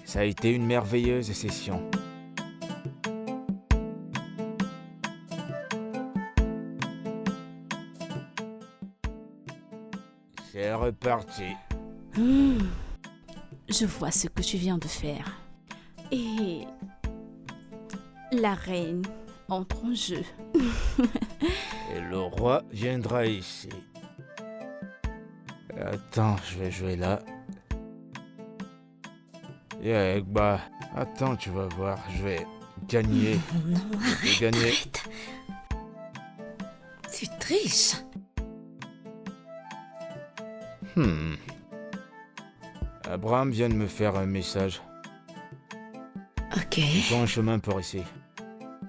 Ça a été une merveilleuse session. C'est reparti. Je vois ce que tu viens de faire. Et la reine entre en jeu. Et le roi viendra ici. Attends, je vais jouer là. Et bah, attends, tu vas voir, je vais gagner. Non, Je vais gagner. arrête. Tu triches. Abraham vient de me faire un message. Ok. Ils sont en chemin pour ici.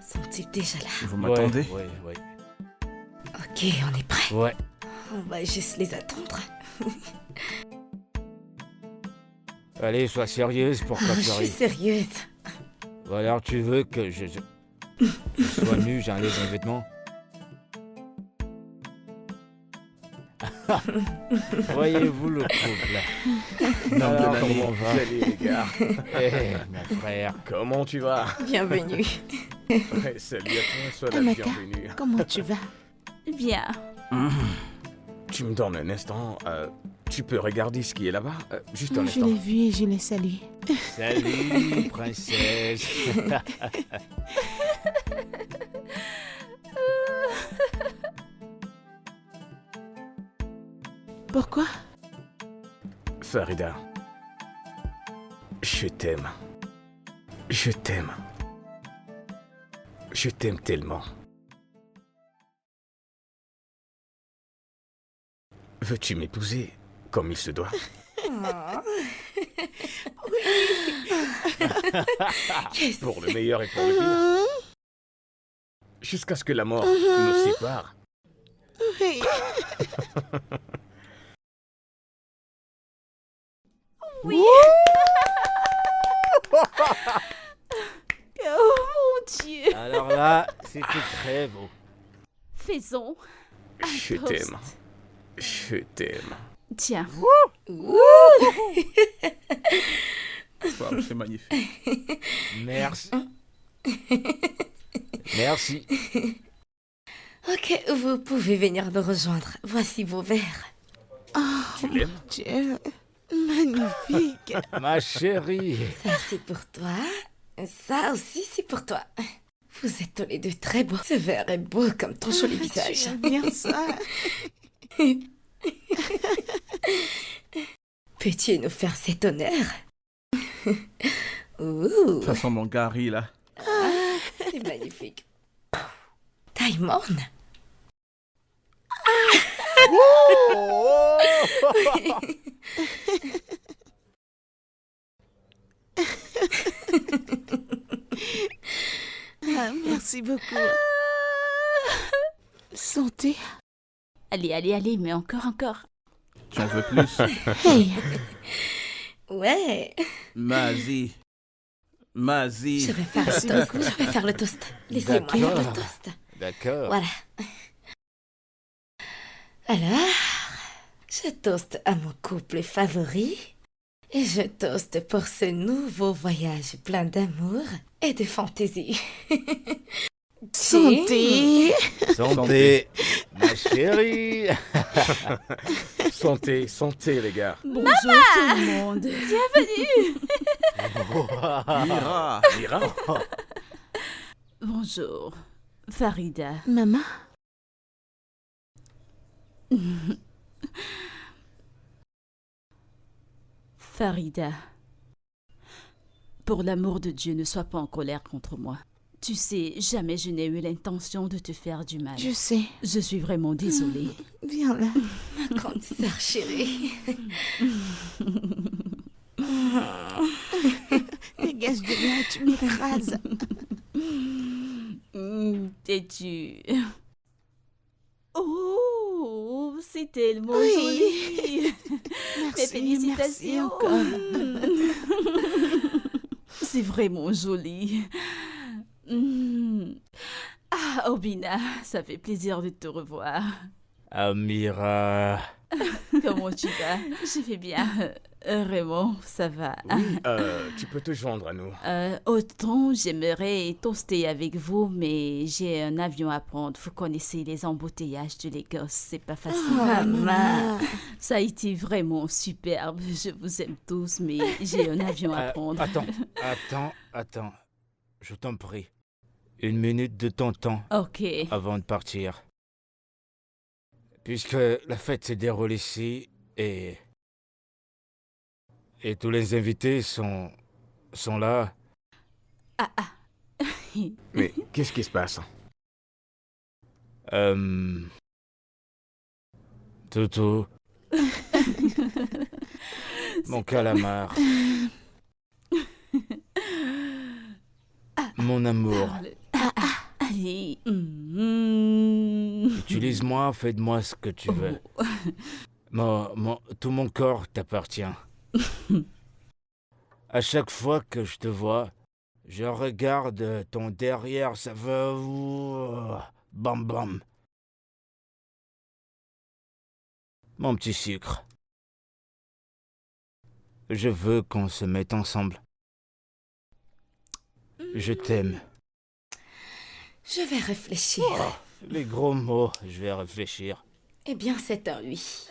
Sont-ils déjà là? Vous m'attendez? Ouais. Ok, on est prêt. Ouais. On va juste les attendre. Allez, sois sérieuse pour Oh, quand je tu suis arrives. sérieuse. Ou alors tu veux que je sois nu, j'enlève mes vêtements. Voyez-vous le couple? Non, Alors, de l'année. comment on va? Salut les gars. Eh, mon frère. Comment tu vas? Bienvenue. Ouais, salut à toi, sois la Amaka, bienvenue. comment tu vas? Bien. Tu me donnes un instant. Tu peux regarder ce qui est là-bas? Juste un Je instant. l'ai vu et je l'ai salué. Salut, princesse. Pourquoi? Farida, je t'aime. Je t'aime. Je t'aime tellement. Veux-tu m'épouser comme il se doit? Pour le meilleur et pour le pire. Jusqu'à ce que la mort nous sépare. Oui. Oh mon Dieu. Alors là, c'était très beau. Faisons. Je toast. t'aime. Je t'aime. Tiens. Wow, c'est magnifique. Merci. Merci. Ok, vous pouvez venir nous rejoindre. Voici vos verres. Tu l'aimes? Dieu, magnifique. Ma chérie. Ça, c'est pour toi. Ça aussi, c'est pour toi. Vous êtes tous les deux très beaux. Ce verre est beau comme ton joli visage. Tu aimes bien ça? Peux-tu nous faire cet honneur? Ouh, Ça sent mon Gary là. c'est magnifique. Taïmon. Ah, merci beaucoup. Santé. Allez, allez, allez, mais encore. Tu en veux plus? Hey, Ouais, Mazie. Mazie. je vais faire le toast. Je vais faire le toast. Laissez-moi faire le D'accord. toast. D'accord. Voilà. Alors, je toste à mon couple favori et je toste pour ce nouveau voyage plein d'amour et de fantaisie. santé. Santé. Ma chérie. Santé, santé les gars. Bonjour tout le monde. Mira. Mira. Bonjour. Farida. Maman, Farida. Pour l'amour de Dieu, ne sois pas en colère contre moi. Tu sais, jamais je n'ai eu l'intention de te faire du mal. je sais. Je suis vraiment désolée. Viens là. Ma grande sœur chérie. Dégage de là, tu m'écrases. Têtu. Oh, c'est tellement Oui. joli. Merci, Félicitations. merci encore. C'est vraiment joli. Ah, Obina, ça fait plaisir de te revoir. Amira. Comment tu vas? Je vais bien. Raymond, ça va. Oui, tu peux te joindre à nous. Autant j'aimerais toaster avec vous, mais j'ai un avion à prendre. Vous connaissez les embouteillages de Lagos, c'est pas facile. Maman. Ça a été vraiment superbe. Je vous aime tous, mais j'ai un avion à prendre. Attends. Je t'en prie. 1 minute de ton temps Ok. avant de partir. Puisque la fête s'est déroulée ici et tous les invités sont là. Mais qu'est-ce qui se passe? Toutou. Mon calamar. Mon amour. Allez. Utilise-moi, fais-de-moi ce que tu veux. Tout mon corps t'appartient. À chaque fois que je te vois, je regarde ton derrière, ça va... Bam bam. Mon petit sucre. Je veux qu'on se mette ensemble. Je t'aime. Je vais réfléchir. Oh, les gros mots, je vais réfléchir. Eh bien, c'est un oui.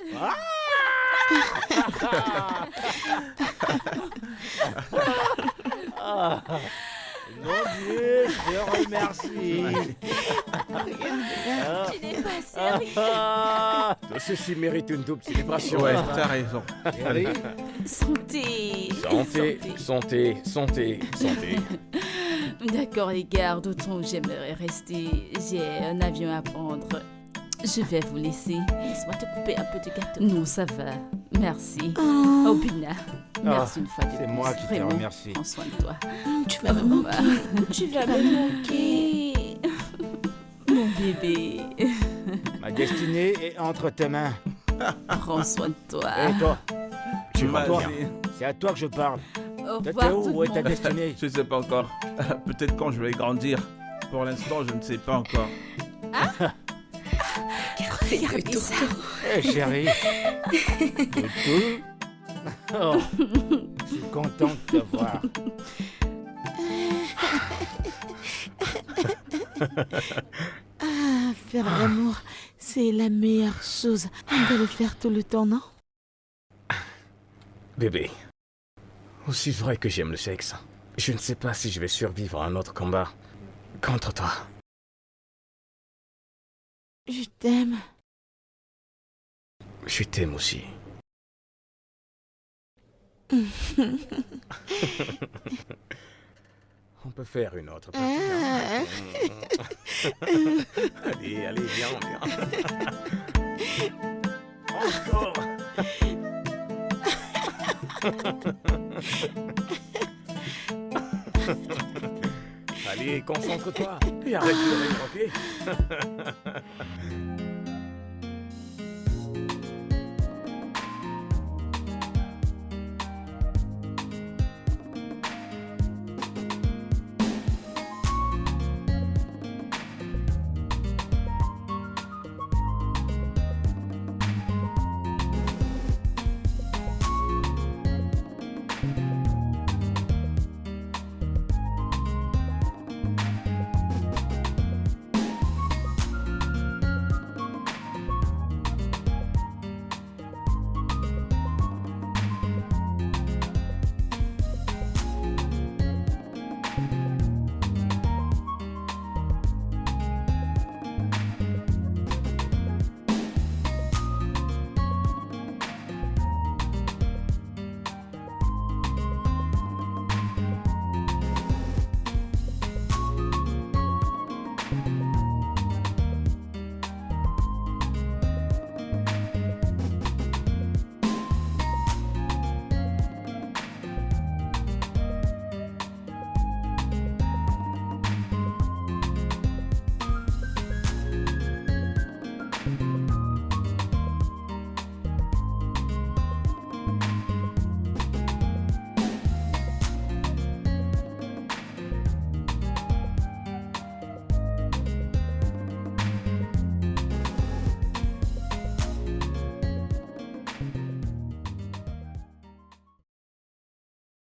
Mon Dieu, je te remercie. Tu n'es pas sérieux. Ceci mérite une double célébration. Ouais, t'as raison. Chérie, Santé. Santé, santé, santé, santé. D'accord les gars, d'autant que j'aimerais rester. J'ai un avion à prendre. Je vais vous laisser. Laisse-moi te couper un peu de gâteau. Non, ça va. Merci. Oh, Bina. Merci une fois de plus. c'est moi qui te Vraiment, remercie. prends soin de toi. Tu vas me manquer. Tu vas me manquer. Mon bébé. Ma destinée est entre tes mains. Prends soin de toi. Et toi, Tu vas toi, bien. c'est à toi que je parle. Au T'es revoir tout où? le Où est ta monde. destinée? Je sais pas encore. Peut-être quand je vais grandir. Pour l'instant, je ne sais pas encore. C'est que tout. Eh chérie. Toutou. Oh, je suis content de te voir. Faire l'amour, c'est la meilleure chose. On doit le faire tout le temps, non? Bébé, aussi vrai que j'aime le sexe, je ne sais pas si je vais survivre à un autre combat contre toi. Je t'aime. Je t'aime aussi. On peut faire une autre partie. Allez, allez, viens, viens. Encore. Allez, concentre-toi et arrête de rire, ok?